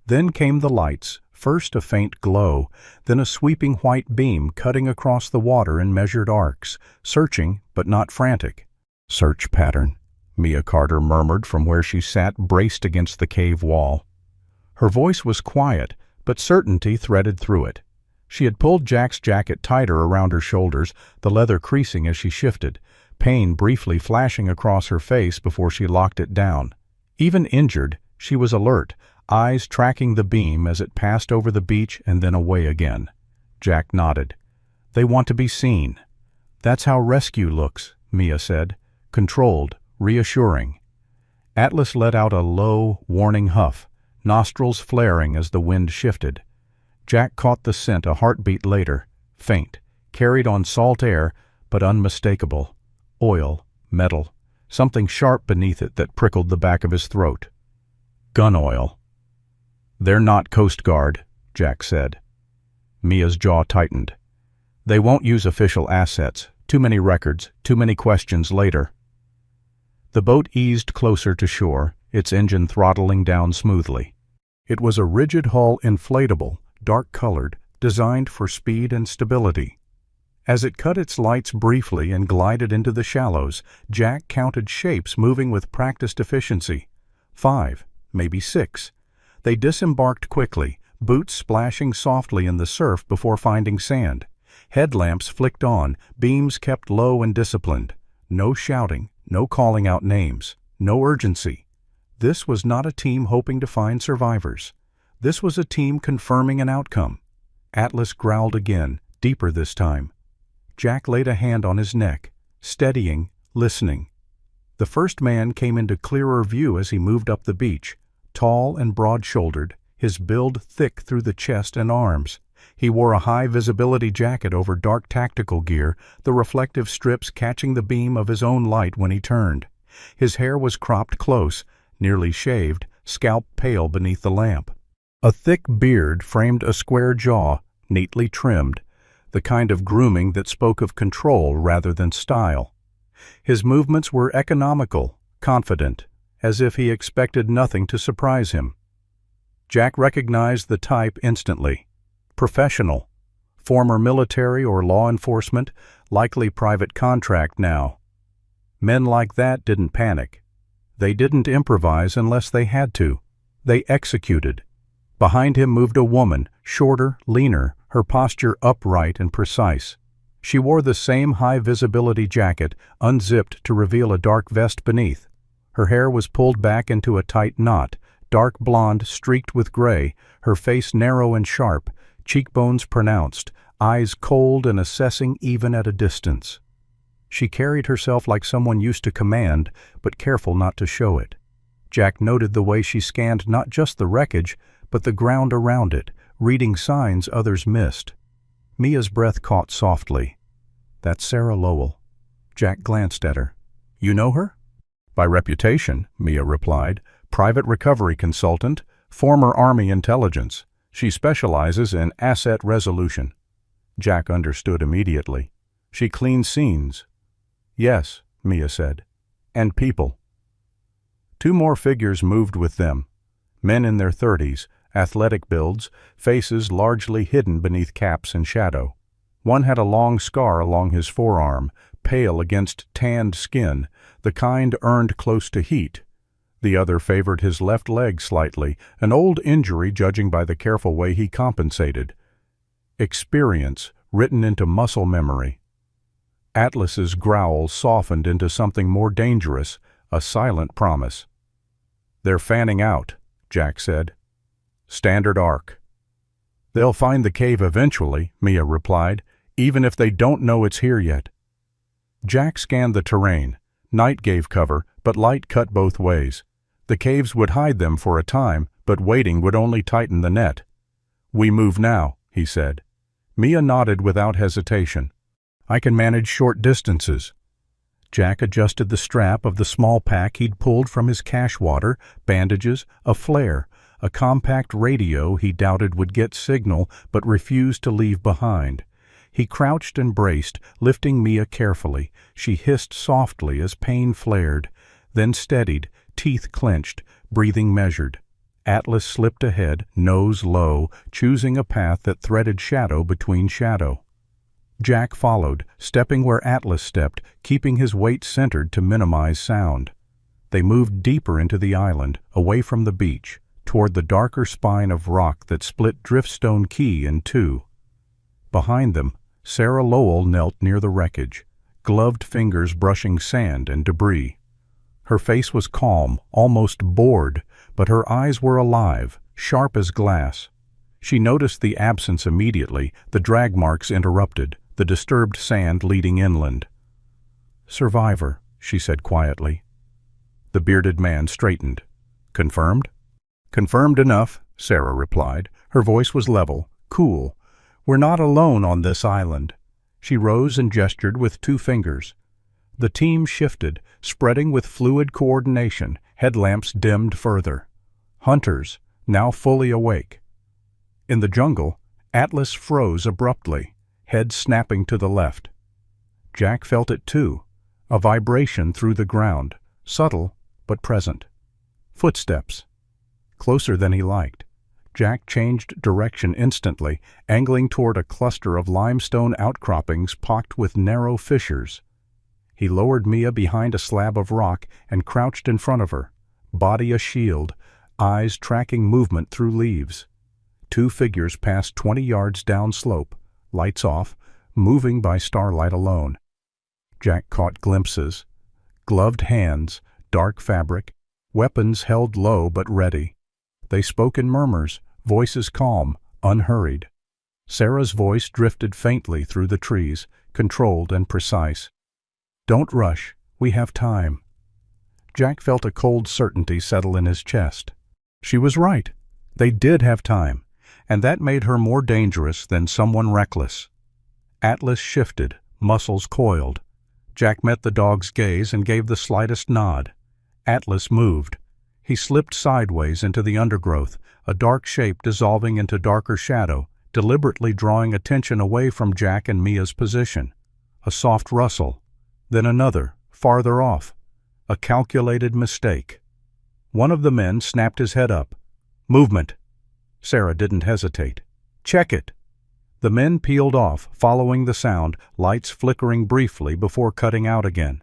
Then came the lights, first a faint glow, then a sweeping white beam cutting across the water in measured arcs, searching but not frantic. Search pattern, Mia Carter murmured from where she sat braced against the cave wall. Her voice was quiet, but certainty threaded through it. She had pulled Jack's jacket tighter around her shoulders, the leather creasing as she shifted, pain briefly flashing across her face before she locked it down. Even injured, she was alert, eyes tracking the beam as it passed over the beach and then away again. Jack nodded. They want to be seen. That's how rescue looks, Mia said, controlled, reassuring. Atlas let out a low, warning huff, nostrils flaring as the wind shifted. Jack caught the scent a heartbeat later, faint, carried on salt air, but unmistakable. Oil, metal, something sharp beneath it that prickled the back of his throat. Gun oil. They're not Coast Guard, Jack said. Mia's jaw tightened. They won't use official assets. Too many records, too many questions later. The boat eased closer to shore, its engine throttling down smoothly. It was a rigid-hull inflatable, dark-colored, designed for speed and stability. As it cut its lights briefly and glided into the shallows, Jack counted shapes moving with practiced efficiency. 5, maybe 6. They disembarked quickly, boots splashing softly in the surf before finding sand. Headlamps flicked on, beams kept low and disciplined. No shouting, no calling out names, no urgency. This was not a team hoping to find survivors. This was a team confirming an outcome. Atlas growled again, deeper this time. Jack laid a hand on his neck, steadying, listening. The first man came into clearer view as he moved up the beach, tall and broad-shouldered, his build thick through the chest and arms. He wore a high-visibility jacket over dark tactical gear, the reflective strips catching the beam of his own light when he turned. His hair was cropped close, nearly shaved, scalp pale beneath the lamp. A thick beard framed a square jaw, neatly trimmed, the kind of grooming that spoke of control rather than style. His movements were economical, confident, as if he expected nothing to surprise him. Jack recognized the type instantly. Professional, former military or law enforcement, likely private contract now. Men like that didn't panic. They didn't improvise unless they had to. They executed. Behind him moved a woman, shorter, leaner, her posture upright and precise. She wore the same high-visibility jacket, unzipped to reveal a dark vest beneath. Her hair was pulled back into a tight knot, dark blonde streaked with gray, her face narrow and sharp, cheekbones pronounced, eyes cold and assessing even at a distance. She carried herself like someone used to command, but careful not to show it. Jack noted the way she scanned not just the wreckage, but the ground around it, reading signs others missed. Mia's breath caught softly. "That's Sarah Lowell." Jack glanced at her. "You know her?" "By reputation," Mia replied. "Private recovery consultant, former Army intelligence. She specializes in asset resolution." Jack understood immediately. "She cleans scenes." "Yes," Mia said. "And people." Two more figures moved with them. Men in their 30s, athletic builds, faces largely hidden beneath caps and shadow. One had a long scar along his forearm, pale against tanned skin, the kind earned close to heat. The other favored his left leg slightly, an old injury judging by the careful way he compensated. Experience written into muscle memory. Atlas's growl softened into something more dangerous, a silent promise. "They're fanning out," Jack said. "Standard arc." "They'll find the cave eventually," Mia replied, "even if they don't know it's here yet." Jack scanned the terrain. Night gave cover, but light cut both ways. The caves would hide them for a time, but waiting would only tighten the net. "We move now," he said. Mia nodded without hesitation. "I can manage short distances." Jack adjusted the strap of the small pack he'd pulled from his cache water, bandages, a flare, a compact radio he doubted would get signal but refused to leave behind. He crouched and braced, lifting Mia carefully. She hissed softly as pain flared, then steadied, teeth clenched, breathing measured. Atlas slipped ahead, nose low, choosing a path that threaded shadow between shadow. Jack followed, stepping where Atlas stepped, keeping his weight centered to minimize sound. They moved deeper into the island, away from the beach, toward the darker spine of rock that split Driftstone Key in two. Behind them, Sarah Lowell knelt near the wreckage, gloved fingers brushing sand and debris. Her face was calm, almost bored, but her eyes were alive, sharp as glass. She noticed the absence immediately, the drag marks interrupted, the disturbed sand leading inland. "Survivor," she said quietly. The bearded man straightened. "Confirmed?" "Confirmed enough," Sarah replied. Her voice was level, cool. "We're not alone on this island." She rose and gestured with 2 fingers. The team shifted, spreading with fluid coordination, headlamps dimmed further. Hunters, now fully awake. In the jungle, Atlas froze abruptly, head snapping to the left. Jack felt it too, a vibration through the ground, subtle but present. Footsteps. Closer than he liked. Jack changed direction instantly, angling toward a cluster of limestone outcroppings pocked with narrow fissures. He lowered Mia behind a slab of rock and crouched in front of her, body a shield, eyes tracking movement through leaves. Two figures passed 20 yards downslope, lights off, moving by starlight alone. Jack caught glimpses. Gloved hands, dark fabric, weapons held low but ready. They spoke in murmurs, voices calm, unhurried. Sarah's voice drifted faintly through the trees, controlled and precise. "Don't rush, we have time." Jack felt a cold certainty settle in his chest. She was right. They did have time, and that made her more dangerous than someone reckless. Atlas shifted, muscles coiled. Jack met the dog's gaze and gave the slightest nod. Atlas moved. He slipped sideways into the undergrowth, a dark shape dissolving into darker shadow, deliberately drawing attention away from Jack and Mia's position. A soft rustle, then another, farther off. A calculated mistake. One of the men snapped his head up. "Movement." Sarah didn't hesitate. "Check it." The men peeled off, following the sound, lights flickering briefly before cutting out again.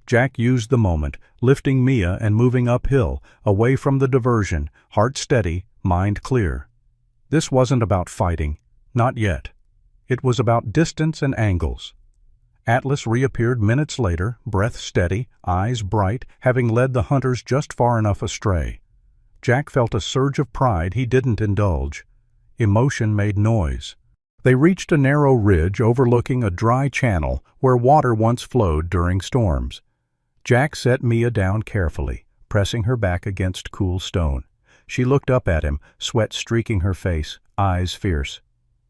Jack used the moment, lifting Mia and moving uphill, away from the diversion, heart steady, mind clear. This wasn't about fighting. Not yet. It was about distance and angles. Atlas reappeared minutes later, breath steady, eyes bright, having led the hunters just far enough astray. Jack felt a surge of pride he didn't indulge. Emotion made noise. They reached a narrow ridge overlooking a dry channel where water once flowed during storms. Jack set Mia down carefully, pressing her back against cool stone. She looked up at him, sweat streaking her face, eyes fierce.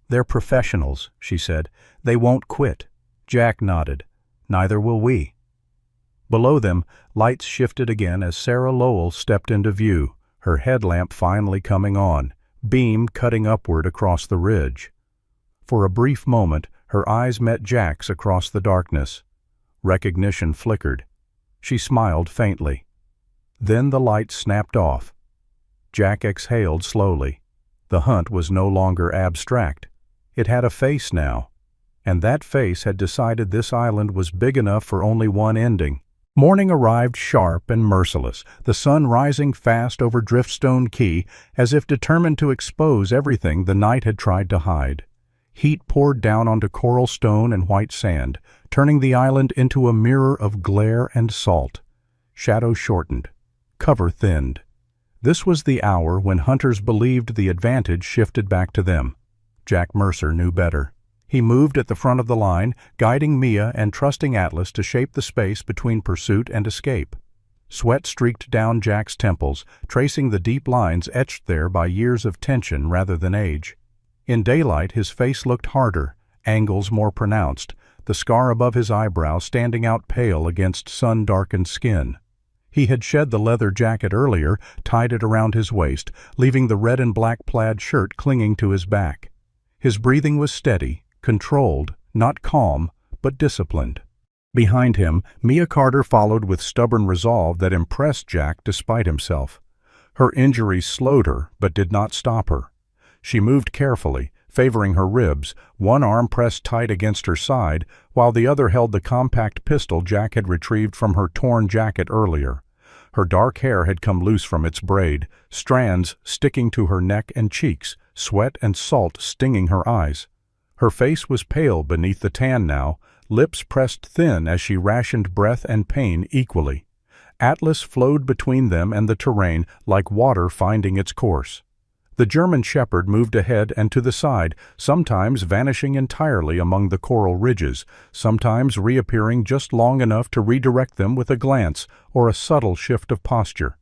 "They're professionals," she said. "They won't quit." Jack nodded. "Neither will we." Below them, lights shifted again as Sarah Lowell stepped into view, her headlamp finally coming on, beam cutting upward across the ridge. For a brief moment, her eyes met Jack's across the darkness. Recognition flickered. She smiled faintly. Then the light snapped off. Jack exhaled slowly. The hunt was no longer abstract. It had a face now, and that face had decided this island was big enough for only one ending. Morning arrived sharp and merciless, the sun rising fast over Driftstone Key as if determined to expose everything the night had tried to hide. Heat poured down onto coral stone and white sand, turning the island into a mirror of glare and salt. Shadow shortened. Cover thinned. This was the hour when hunters believed the advantage shifted back to them. Jack Mercer knew better. He moved at the front of the line, guiding Mia and trusting Atlas to shape the space between pursuit and escape. Sweat streaked down Jack's temples, tracing the deep lines etched there by years of tension rather than age. In daylight, his face looked harder, angles more pronounced, the scar above his eyebrow standing out pale against sun-darkened skin. He had shed the leather jacket earlier, tied it around his waist, leaving the red and black plaid shirt clinging to his back. His breathing was steady, controlled, not calm, but disciplined. Behind him, Mia Carter followed with stubborn resolve that impressed Jack despite himself. Her injuries slowed her, but did not stop her. She moved carefully, favoring her ribs, one arm pressed tight against her side, while the other held the compact pistol Jack had retrieved from her torn jacket earlier. Her dark hair had come loose from its braid, strands sticking to her neck and cheeks, sweat and salt stinging her eyes. Her face was pale beneath the tan now, lips pressed thin as she rationed breath and pain equally. Atlas flowed between them and the terrain like water finding its course. The German shepherd moved ahead and to the side, sometimes vanishing entirely among the coral ridges, sometimes reappearing just long enough to redirect them with a glance or a subtle shift of posture.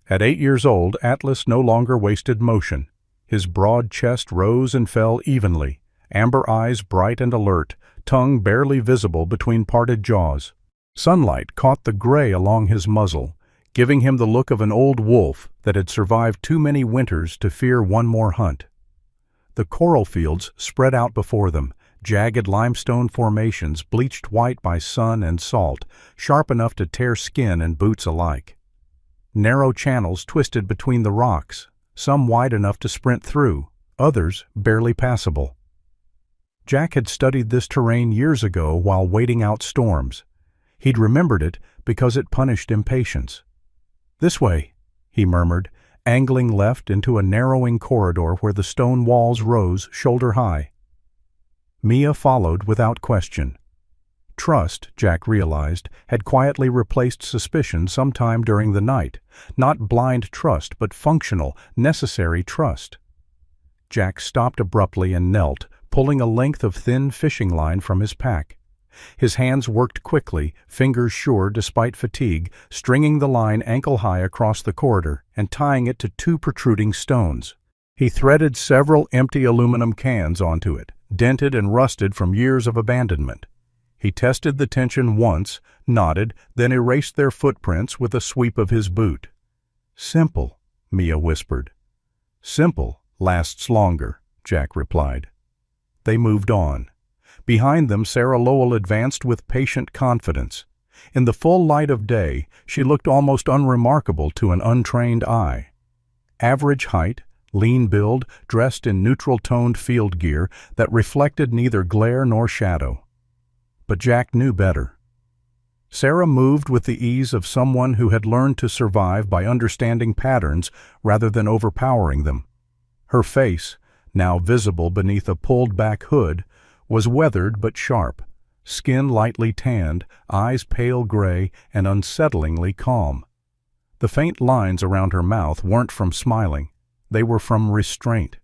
At 8 years old, Atlas no longer wasted motion. His broad chest rose and fell evenly, amber eyes bright and alert, tongue barely visible between parted jaws. Sunlight caught the gray along his muzzle, giving him the look of an old wolf that had survived too many winters to fear one more hunt. The coral fields spread out before them, jagged limestone formations bleached white by sun and salt, sharp enough to tear skin and boots alike. Narrow channels twisted between the rocks, some wide enough to sprint through, others barely passable. Jack had studied this terrain years ago while waiting out storms. He'd remembered it because it punished impatience. "This way," he murmured, angling left into a narrowing corridor where the stone walls rose shoulder-high. Mia followed without question. Trust, Jack realized, had quietly replaced suspicion sometime during the night. Not blind trust, but functional, necessary trust. Jack stopped abruptly and knelt, pulling a length of thin fishing line from his pack. His hands worked quickly, fingers sure despite fatigue, stringing the line ankle-high across the corridor and tying it to two protruding stones. He threaded several empty aluminum cans onto it, dented and rusted from years of abandonment. He tested the tension once, nodded, then erased their footprints with a sweep of his boot. "Simple," Mia whispered. "Simple lasts longer," Jack replied. They moved on. Behind them, Sarah Lowell advanced with patient confidence. In the full light of day, she looked almost unremarkable to an untrained eye. Average height, lean build, dressed in neutral-toned field gear that reflected neither glare nor shadow. But Jack knew better. Sarah moved with the ease of someone who had learned to survive by understanding patterns rather than overpowering them. Her face, now visible beneath a pulled-back hood, was weathered but sharp, skin lightly tanned, eyes pale gray and unsettlingly calm. The faint lines around her mouth weren't from smiling, they were from restraint.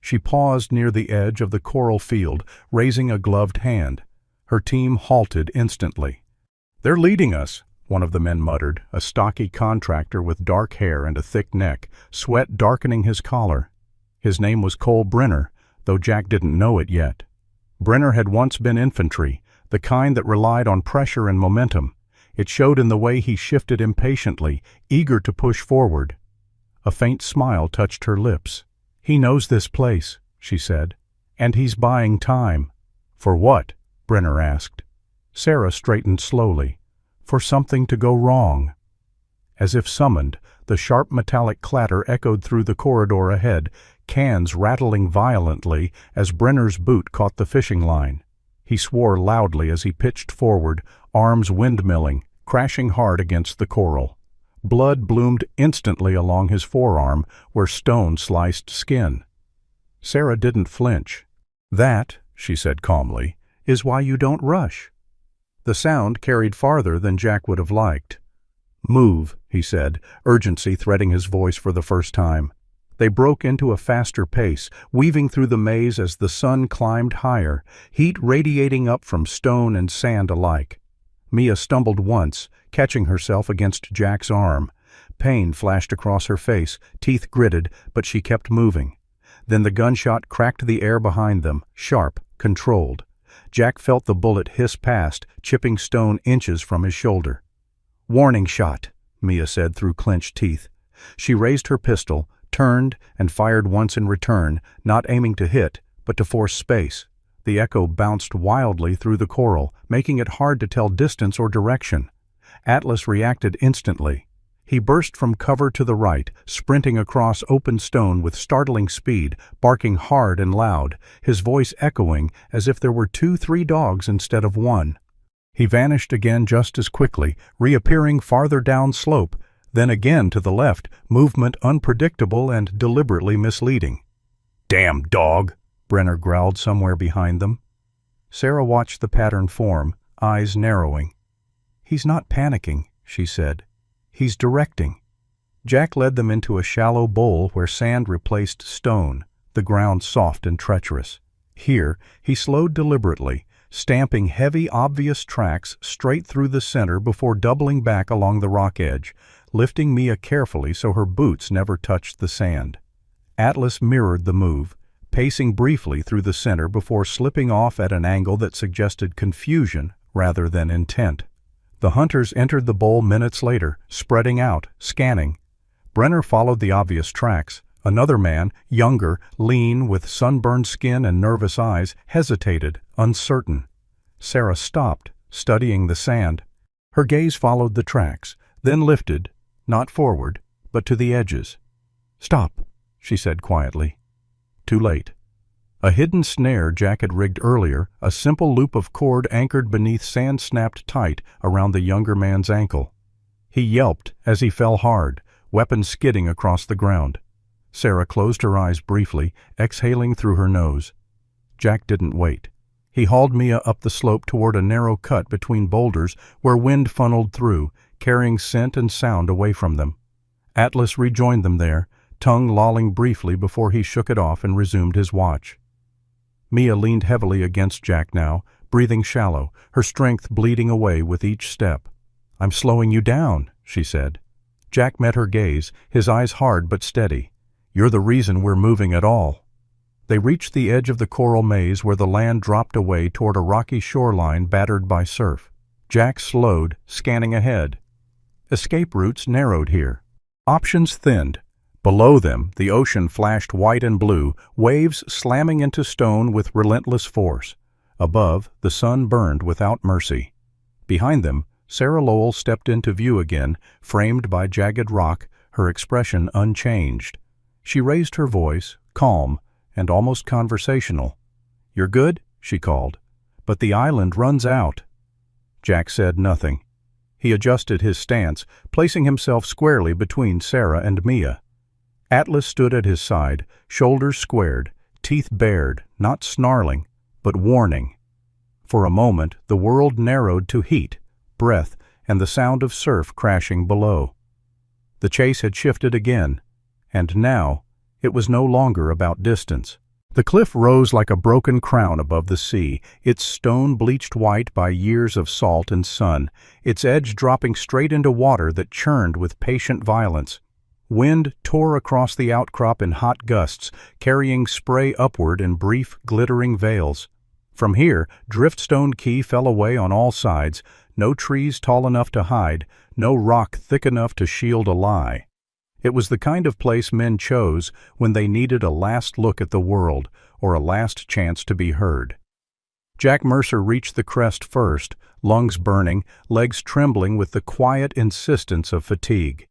She paused near the edge of the coral field, raising a gloved hand. Her team halted instantly. "They're leading us," one of the men muttered, a stocky contractor with dark hair and a thick neck, sweat darkening his collar. His name was Cole Brenner, though Jack didn't know it yet. Brenner had once been infantry, the kind that relied on pressure and momentum. It showed in the way he shifted impatiently, eager to push forward. A faint smile touched her lips. "He knows this place," she said, "and he's buying time." "For what?" Brenner asked. Sarah straightened slowly. "For something to go wrong." As if summoned, the sharp metallic clatter echoed through the corridor ahead, cans rattling violently as Brenner's boot caught the fishing line. He swore loudly as he pitched forward, arms windmilling, crashing hard against the coral. Blood bloomed instantly along his forearm where stone sliced skin. Sarah didn't flinch. "That," she said calmly, "is why you don't rush." The sound carried farther than Jack would have liked. "Move," he said, urgency threading his voice for the first time. They broke into a faster pace, weaving through the maze as the sun climbed higher, heat radiating up from stone and sand alike. Mia stumbled once, catching herself against Jack's arm. Pain flashed across her face, teeth gritted, but she kept moving. Then the gunshot cracked the air behind them, sharp, controlled. Jack felt the bullet hiss past, chipping stone inches from his shoulder. "Warning shot," Mia said through clenched teeth. She raised her pistol, turned, and fired once in return, not aiming to hit, but to force space. The echo bounced wildly through the coral, making it hard to tell distance or direction. Atlas reacted instantly. He burst from cover to the right, sprinting across open stone with startling speed, barking hard and loud, his voice echoing as if there were 2-3 dogs instead of one. He vanished again just as quickly, reappearing farther down slope, then again to the left, movement unpredictable and deliberately misleading. "Damn dog!" Brenner growled somewhere behind them. Sarah watched the pattern form, eyes narrowing. "He's not panicking," she said. "He's directing." Jack led them into a shallow bowl where sand replaced stone, the ground soft and treacherous. Here, he slowed deliberately, stamping heavy, obvious tracks straight through the center before doubling back along the rock edge, lifting Mia carefully so her boots never touched the sand. Atlas mirrored the move, pacing briefly through the center before slipping off at an angle that suggested confusion rather than intent. The hunters entered the bowl minutes later, spreading out, scanning. Brenner followed the obvious tracks, Another man, younger, lean, with sunburned skin and nervous eyes, hesitated, uncertain. Sarah stopped, studying the sand. Her gaze followed the tracks, then lifted, not forward, but to the edges. "Stop," she said quietly. Too late. A hidden snare Jack had rigged earlier, a simple loop of cord anchored beneath sand snapped tight around the younger man's ankle. He yelped as he fell hard, weapon skidding across the ground. Sarah closed her eyes briefly, exhaling through her nose. Jack didn't wait. He hauled Mia up the slope toward a narrow cut between boulders where wind funneled through, carrying scent and sound away from them. Atlas rejoined them there, tongue lolling briefly before he shook it off and resumed his watch. Mia leaned heavily against Jack now, breathing shallow, her strength bleeding away with each step. "I'm slowing you down," she said. Jack met her gaze, his eyes hard but steady. "You're the reason we're moving at all." They reached the edge of the coral maze where the land dropped away toward a rocky shoreline battered by surf. Jack slowed, scanning ahead. Escape routes narrowed here. Options thinned. Below them, the ocean flashed white and blue, waves slamming into stone with relentless force. Above, the sun burned without mercy. Behind them, Sarah Lowell stepped into view again, framed by jagged rock, her expression unchanged. She raised her voice, calm and almost conversational. "You're good?" she called. "But the island runs out." Jack said nothing. He adjusted his stance, placing himself squarely between Sarah and Mia. Atlas stood at his side, shoulders squared, teeth bared, not snarling, but warning. For a moment, the world narrowed to heat, breath, and the sound of surf crashing below. The chase had shifted again, and now it was no longer about distance. The cliff rose like a broken crown above the sea, its stone bleached white by years of salt and sun, its edge dropping straight into water that churned with patient violence. Wind tore across the outcrop in hot gusts, carrying spray upward in brief, glittering veils. From here, Driftstone Key fell away on all sides, no trees tall enough to hide, no rock thick enough to shield a lie. It was the kind of place men chose when they needed a last look at the world or a last chance to be heard. Jack Mercer reached the crest first, lungs burning, legs trembling with the quiet insistence of fatigue.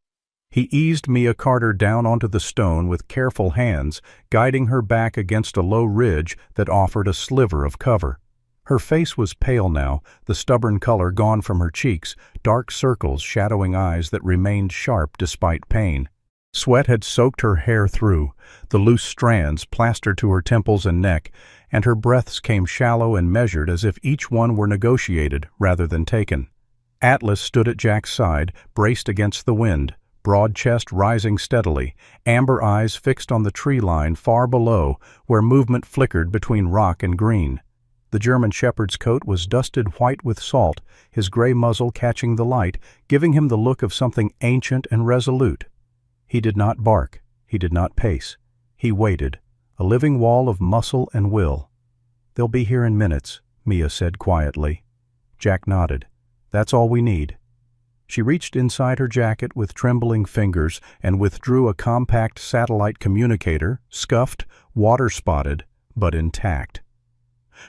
He eased Mia Carter down onto the stone with careful hands, guiding her back against a low ridge that offered a sliver of cover. Her face was pale now, the stubborn color gone from her cheeks, dark circles shadowing eyes that remained sharp despite pain. Sweat had soaked her hair through, the loose strands plastered to her temples and neck, and her breaths came shallow and measured as if each one were negotiated rather than taken. Atlas stood at Jack's side, braced against the wind, broad chest rising steadily, amber eyes fixed on the tree line far below, where movement flickered between rock and green. The German shepherd's coat was dusted white with salt, his gray muzzle catching the light, giving him the look of something ancient and resolute. He did not bark, he did not pace. He waited, a living wall of muscle and will. "They'll be here in minutes," Mia said quietly. Jack nodded. "That's all we need." She reached inside her jacket with trembling fingers and withdrew a compact satellite communicator, scuffed, water-spotted, but intact.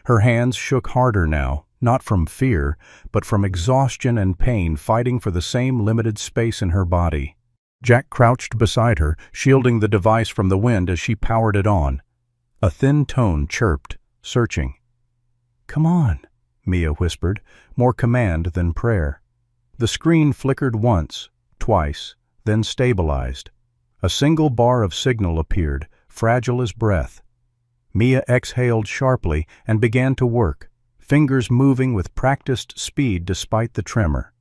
Her hands shook harder now, not from fear, but from exhaustion and pain fighting for the same limited space in her body. Jack crouched beside her, shielding the device from the wind as she powered it on. A thin tone chirped, searching. "Come on," Mia whispered, more command than prayer. The screen flickered once, twice, then stabilized. A single bar of signal appeared, fragile as breath. Mia exhaled sharply and began to work, fingers moving with practiced speed despite the tremor.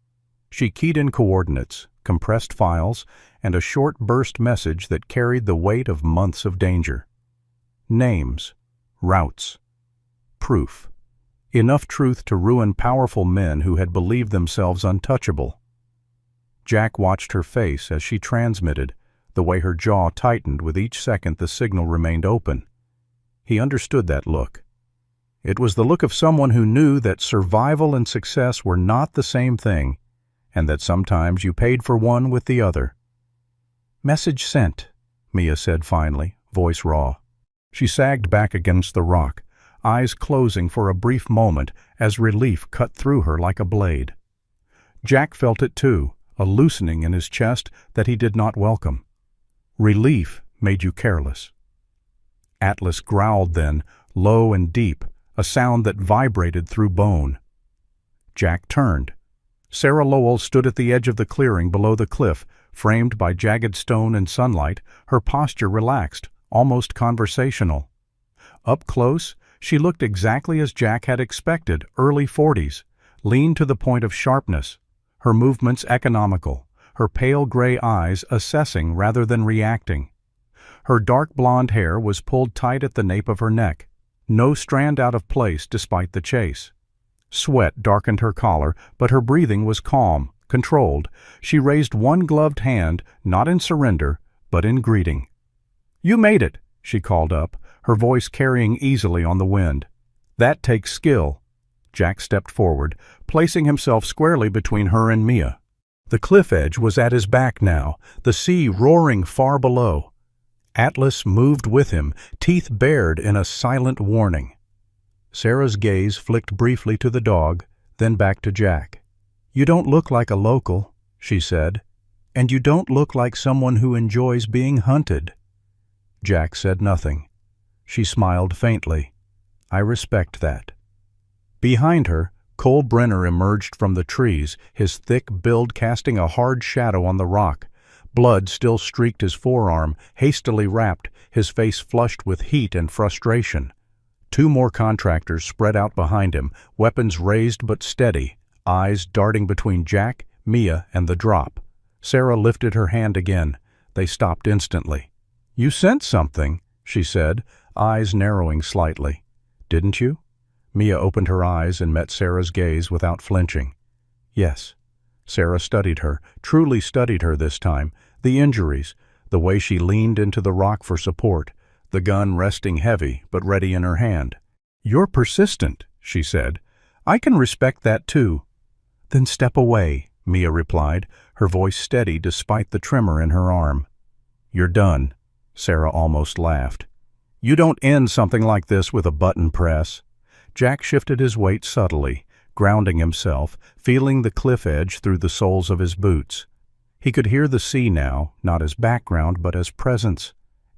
She keyed in coordinates, compressed files, and a short burst message that carried the weight of months of danger. Names, routes, proof. Enough truth to ruin powerful men who had believed themselves untouchable. Jack watched her face as she transmitted, the way her jaw tightened with each second the signal remained open. He understood that look. It was the look of someone who knew that survival and success were not the same thing, and that sometimes you paid for one with the other. "Message sent," Mia said finally, voice raw. She sagged back against the rock, eyes closing for a brief moment as relief cut through her like a blade. Jack felt it too, a loosening in his chest that he did not welcome. Relief made you careless. Atlas growled then, low and deep, a sound that vibrated through bone. Jack turned. Sarah Lowell stood at the edge of the clearing below the cliff, framed by jagged stone and sunlight, her posture relaxed, almost conversational. Up close, she looked exactly as Jack had expected, early 40s, lean to the point of sharpness, her movements economical, her pale gray eyes assessing rather than reacting. Her dark blonde hair was pulled tight at the nape of her neck, no strand out of place despite the chase. Sweat darkened her collar, but her breathing was calm, controlled. She raised one gloved hand, not in surrender, but in greeting. "You made it," she called up, her voice carrying easily on the wind. "That takes skill." Jack stepped forward, placing himself squarely between her and Mia. The cliff edge was at his back now, the sea roaring far below. Atlas moved with him, teeth bared in a silent warning. Sarah's gaze flicked briefly to the dog, then back to Jack. "You don't look like a local," she said, "and you don't look like someone who enjoys being hunted." Jack said nothing. She smiled faintly. "I respect that." Behind her, Cole Brenner emerged from the trees, his thick build casting a hard shadow on the rock. Blood still streaked his forearm, hastily wrapped, his face flushed with heat and frustration. Two more contractors spread out behind him, weapons raised but steady, eyes darting between Jack, Mia, and the drop. Sarah lifted her hand again. They stopped instantly. "You sensed something," she said, eyes narrowing slightly. "Didn't you?" Mia opened her eyes and met Sarah's gaze without flinching. "Yes." Sarah studied her, truly studied her this time. The injuries, the way she leaned into the rock for support, the gun resting heavy but ready in her hand. "You're persistent," she said. "I can respect that too." "Then step away," Mia replied, her voice steady despite the tremor in her arm. "You're done," Sarah almost laughed. "You don't end something like this with a button press." Jack shifted his weight subtly, grounding himself, feeling the cliff edge through the soles of his boots. He could hear the sea now, not as background but as presence,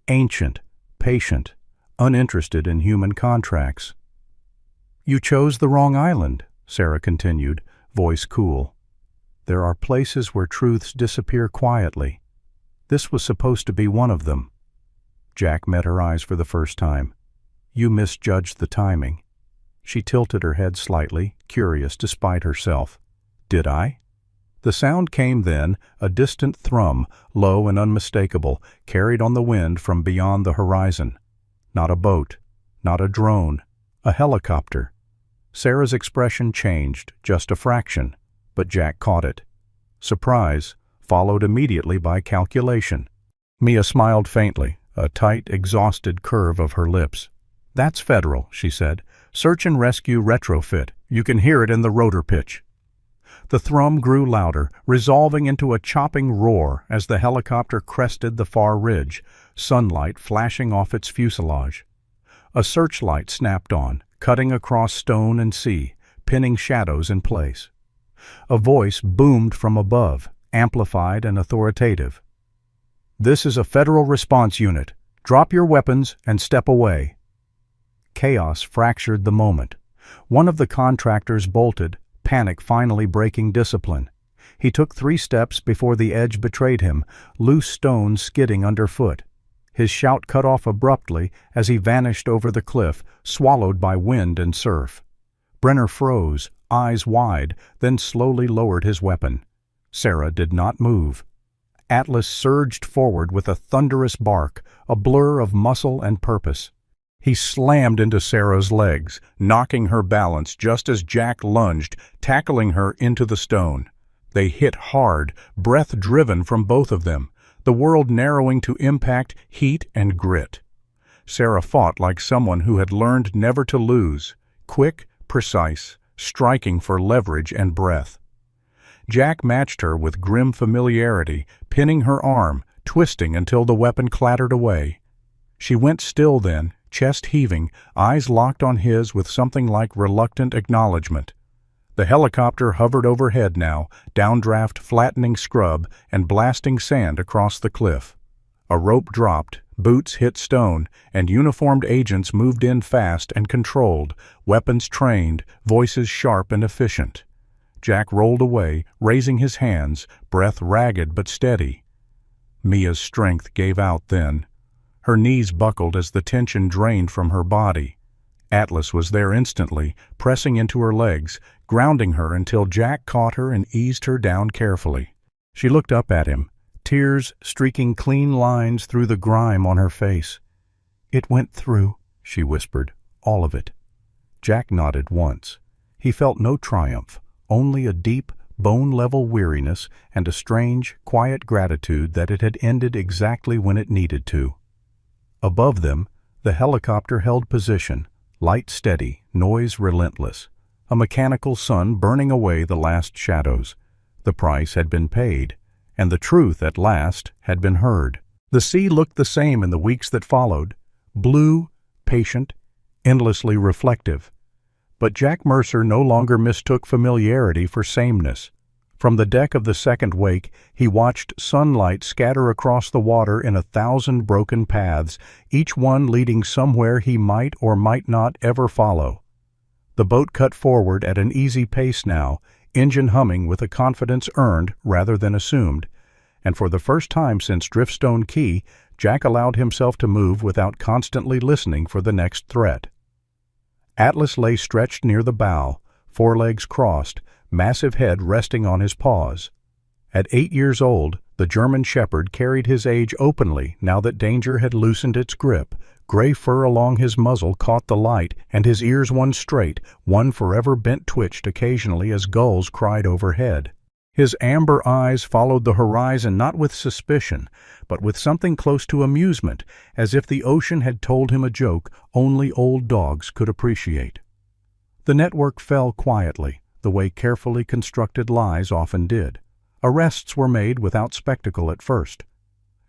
ancient, patient, uninterested in human contracts. "You chose the wrong island," Sarah continued, voice cool. "There are places where truths disappear quietly. This was supposed to be one of them." Jack met her eyes for the first time. "You misjudged the timing." She tilted her head slightly, curious despite herself. "Did I?" The sound came then, a distant thrum, low and unmistakable, carried on the wind from beyond the horizon. Not a boat, not a drone, a helicopter. Sarah's expression changed, just a fraction, but Jack caught it. Surprise, followed immediately by calculation. Mia smiled faintly, a tight, exhausted curve of her lips. "That's federal," she said. "Search and rescue retrofit. You can hear it in the rotor pitch." The thrum grew louder, resolving into a chopping roar as the helicopter crested the far ridge, sunlight flashing off its fuselage. A searchlight snapped on, cutting across stone and sea, pinning shadows in place. A voice boomed from above, amplified and authoritative. "This is a federal response unit. Drop your weapons and step away." Chaos fractured the moment. One of the contractors bolted, panic finally breaking discipline. He took 3 steps before the edge betrayed him, loose stones skidding underfoot. His shout cut off abruptly as he vanished over the cliff, swallowed by wind and surf. Brenner froze, eyes wide, then slowly lowered his weapon. Sarah did not move. Atlas surged forward with a thunderous bark, a blur of muscle and purpose. He slammed into Sarah's legs, knocking her balance just as Jack lunged, tackling her into the stone. They hit hard, breath driven from both of them, the world narrowing to impact, heat, and grit. Sarah fought like someone who had learned never to lose, quick, precise, striking for leverage and breath. Jack matched her with grim familiarity, pinning her arm, twisting until the weapon clattered away. She went still then, chest heaving, eyes locked on his with something like reluctant acknowledgment. The helicopter hovered overhead now, downdraft flattening scrub and blasting sand across the cliff. A rope dropped, boots hit stone, and uniformed agents moved in fast and controlled, weapons trained, voices sharp and efficient. Jack rolled away, raising his hands, breath ragged but steady. Mia's strength gave out then. Her knees buckled as the tension drained from her body. Atlas was there instantly, pressing into her legs, grounding her until Jack caught her and eased her down carefully. She looked up at him, tears streaking clean lines through the grime on her face. "It went through," she whispered, "all of it." Jack nodded once. He felt no triumph, only a deep, bone-level weariness and a strange, quiet gratitude that it had ended exactly when it needed to. Above them, the helicopter held position, light steady, noise relentless. A mechanical sun burning away the last shadows. The price had been paid, and the truth at last had been heard. The sea looked the same in the weeks that followed, blue, patient, endlessly reflective. But Jack Mercer no longer mistook familiarity for sameness. From the deck of the second wake, he watched sunlight scatter across the water in 1,000 broken paths, each one leading somewhere he might or might not ever follow. The boat cut forward at an easy pace now, engine humming with a confidence earned rather than assumed, and for the first time since Driftstone Key, Jack allowed himself to move without constantly listening for the next threat. Atlas lay stretched near the bow, forelegs crossed, massive head resting on his paws. At 8 years old, the German shepherd carried his age openly now that danger had loosened its grip. Gray fur along his muzzle caught the light, and his ears one straight, one forever bent twitched occasionally as gulls cried overhead. His amber eyes followed the horizon not with suspicion, but with something close to amusement, as if the ocean had told him a joke only old dogs could appreciate. The network fell quietly, the way carefully constructed lies often did. Arrests were made without spectacle at first.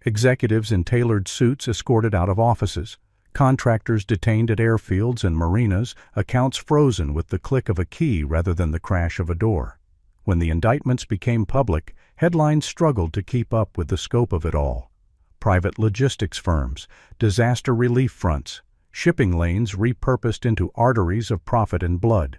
Executives in tailored suits escorted out of offices, contractors detained at airfields and marinas, accounts frozen with the click of a key rather than the crash of a door. When the indictments became public, headlines struggled to keep up with the scope of it all. Private logistics firms, disaster relief fronts, shipping lanes repurposed into arteries of profit and blood.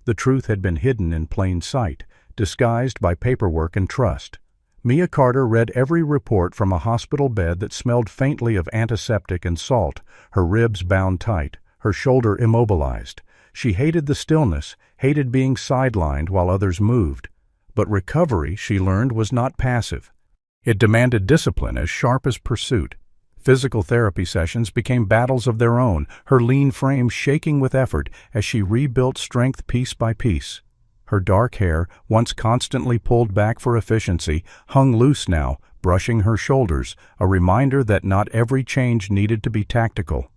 The truth had been hidden in plain sight, disguised by paperwork and trust. Mia Carter read every report from a hospital bed that smelled faintly of antiseptic and salt, her ribs bound tight, her shoulder immobilized. She hated the stillness, hated being sidelined while others moved. But recovery, she learned, was not passive. It demanded discipline as sharp as pursuit. Physical therapy sessions became battles of their own, her lean frame shaking with effort as she rebuilt strength piece by piece. Her dark hair, once constantly pulled back for efficiency, hung loose now, brushing her shoulders, a reminder that not every change needed to be tactical.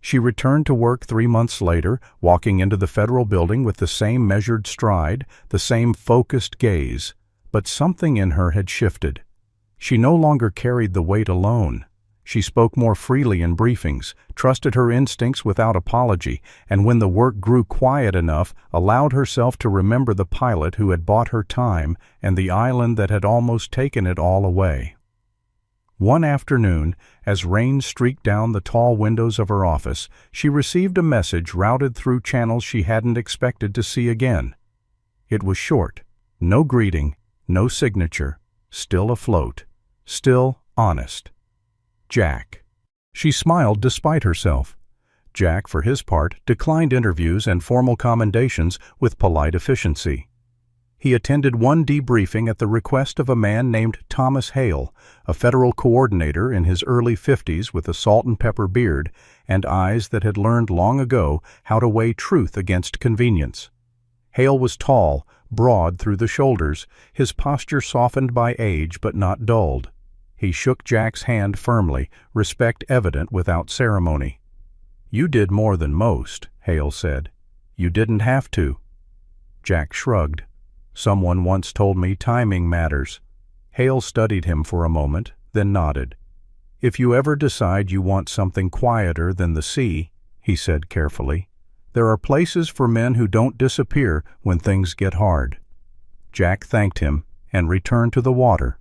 She returned to work 3 months later, walking into the federal building with the same measured stride, the same focused gaze. But something in her had shifted. She no longer carried the weight alone. She spoke more freely in briefings, trusted her instincts without apology, and when the work grew quiet enough, allowed herself to remember the pilot who had bought her time and the island that had almost taken it all away. One afternoon, as rain streaked down the tall windows of her office, she received a message routed through channels she hadn't expected to see again. It was short, no greeting, no signature, still afloat, still honest. Jack. She smiled despite herself. Jack, for his part, declined interviews and formal commendations with polite efficiency. He attended one debriefing at the request of a man named Thomas Hale, a federal coordinator in his early 50s with a salt-and-pepper beard and eyes that had learned long ago how to weigh truth against convenience. Hale was tall, broad through the shoulders, his posture softened by age but not dulled. He shook Jack's hand firmly, respect evident without ceremony. "You did more than most," Hale said. "You didn't have to." Jack shrugged. "Someone once told me timing matters." Hale studied him for a moment, then nodded. "If you ever decide you want something quieter than the sea," he said carefully, "there are places for men who don't disappear when things get hard." Jack thanked him and returned to the water.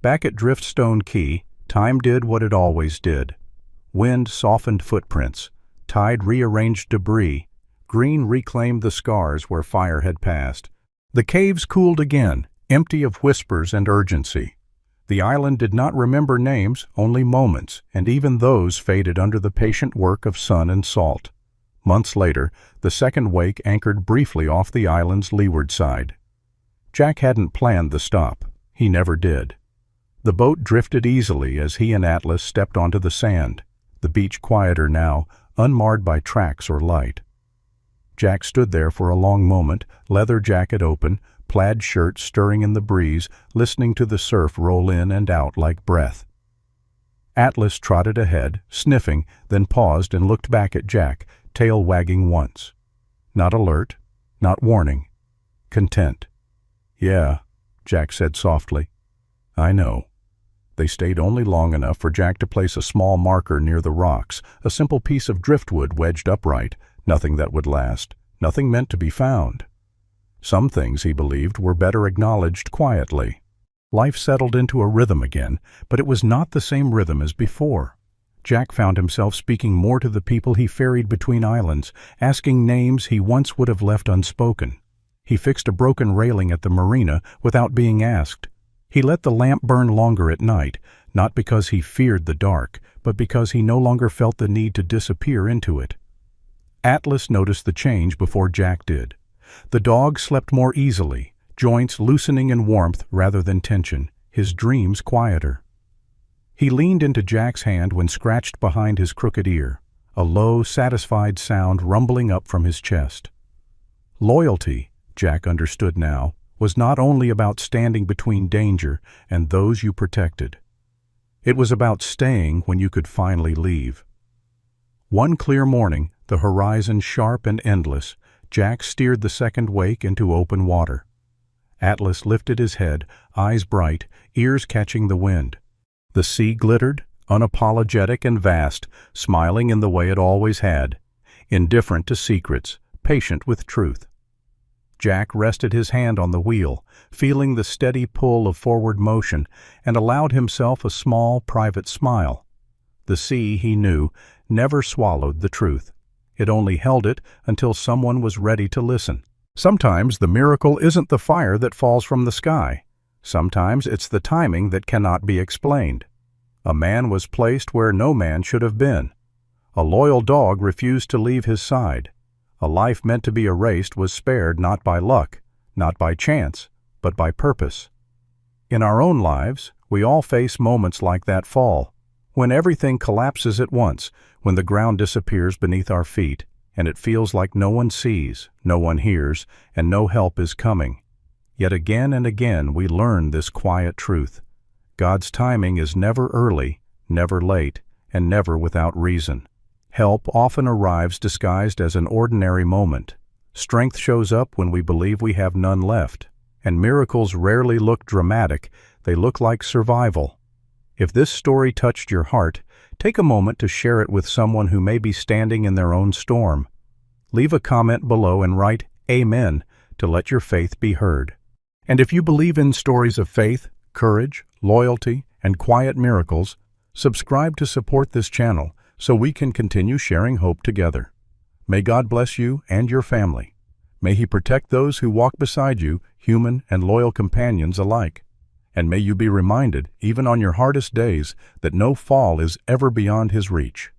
Back at Driftstone Key, time did what it always did. Wind softened footprints, tide rearranged debris, green reclaimed the scars where fire had passed. The caves cooled again, empty of whispers and urgency. The island did not remember names, only moments, and even those faded under the patient work of sun and salt. Months later, the second wake anchored briefly off the island's leeward side. Jack hadn't planned the stop. He never did. The boat drifted easily as he and Atlas stepped onto the sand, the beach quieter now, unmarred by tracks or light. Jack stood there for a long moment, leather jacket open, plaid shirt stirring in the breeze, listening to the surf roll in and out like breath. Atlas trotted ahead, sniffing, then paused and looked back at Jack, tail wagging once. Not alert, not warning. Content. "Yeah," Jack said softly. "I know." They stayed only long enough for Jack to place a small marker near the rocks, a simple piece of driftwood wedged upright, nothing that would last, nothing meant to be found. Some things, he believed, were better acknowledged quietly. Life settled into a rhythm again, but it was not the same rhythm as before. Jack found himself speaking more to the people he ferried between islands, asking names he once would have left unspoken. He fixed a broken railing at the marina without being asked. He let the lamp burn longer at night, not because he feared the dark, but because he no longer felt the need to disappear into it. Atlas noticed the change before Jack did. The dog slept more easily, joints loosening in warmth rather than tension, his dreams quieter. He leaned into Jack's hand when scratched behind his crooked ear, a low, satisfied sound rumbling up from his chest. Loyalty, Jack understood now, was not only about standing between danger and those you protected. It was about staying when you could finally leave. One clear morning, the horizon sharp and endless, Jack steered the second wake into open water. Atlas lifted his head, eyes bright, ears catching the wind. The sea glittered, unapologetic and vast, smiling in the way it always had, indifferent to secrets, patient with truth. Jack rested his hand on the wheel, feeling the steady pull of forward motion, and allowed himself a small, private smile. The sea, he knew, never swallowed the truth. It only held it until someone was ready to listen. Sometimes the miracle isn't the fire that falls from the sky. Sometimes it's the timing that cannot be explained. A man was placed where no man should have been. A loyal dog refused to leave his side. A life meant to be erased was spared not by luck, not by chance, but by purpose. In our own lives, we all face moments like that fall, when everything collapses at once, when the ground disappears beneath our feet, and it feels like no one sees, no one hears, and no help is coming. Yet again and again we learn this quiet truth. God's timing is never early, never late, and never without reason. Help often arrives disguised as an ordinary moment. Strength shows up when we believe we have none left. And miracles rarely look dramatic, they look like survival. If this story touched your heart, take a moment to share it with someone who may be standing in their own storm. Leave a comment below and write "Amen" to let your faith be heard. And if you believe in stories of faith, courage, loyalty, and quiet miracles, subscribe to support this channel so we can continue sharing hope together. May God bless you and your family. May He protect those who walk beside you, human and loyal companions alike. And may you be reminded, even on your hardest days, that no fall is ever beyond His reach.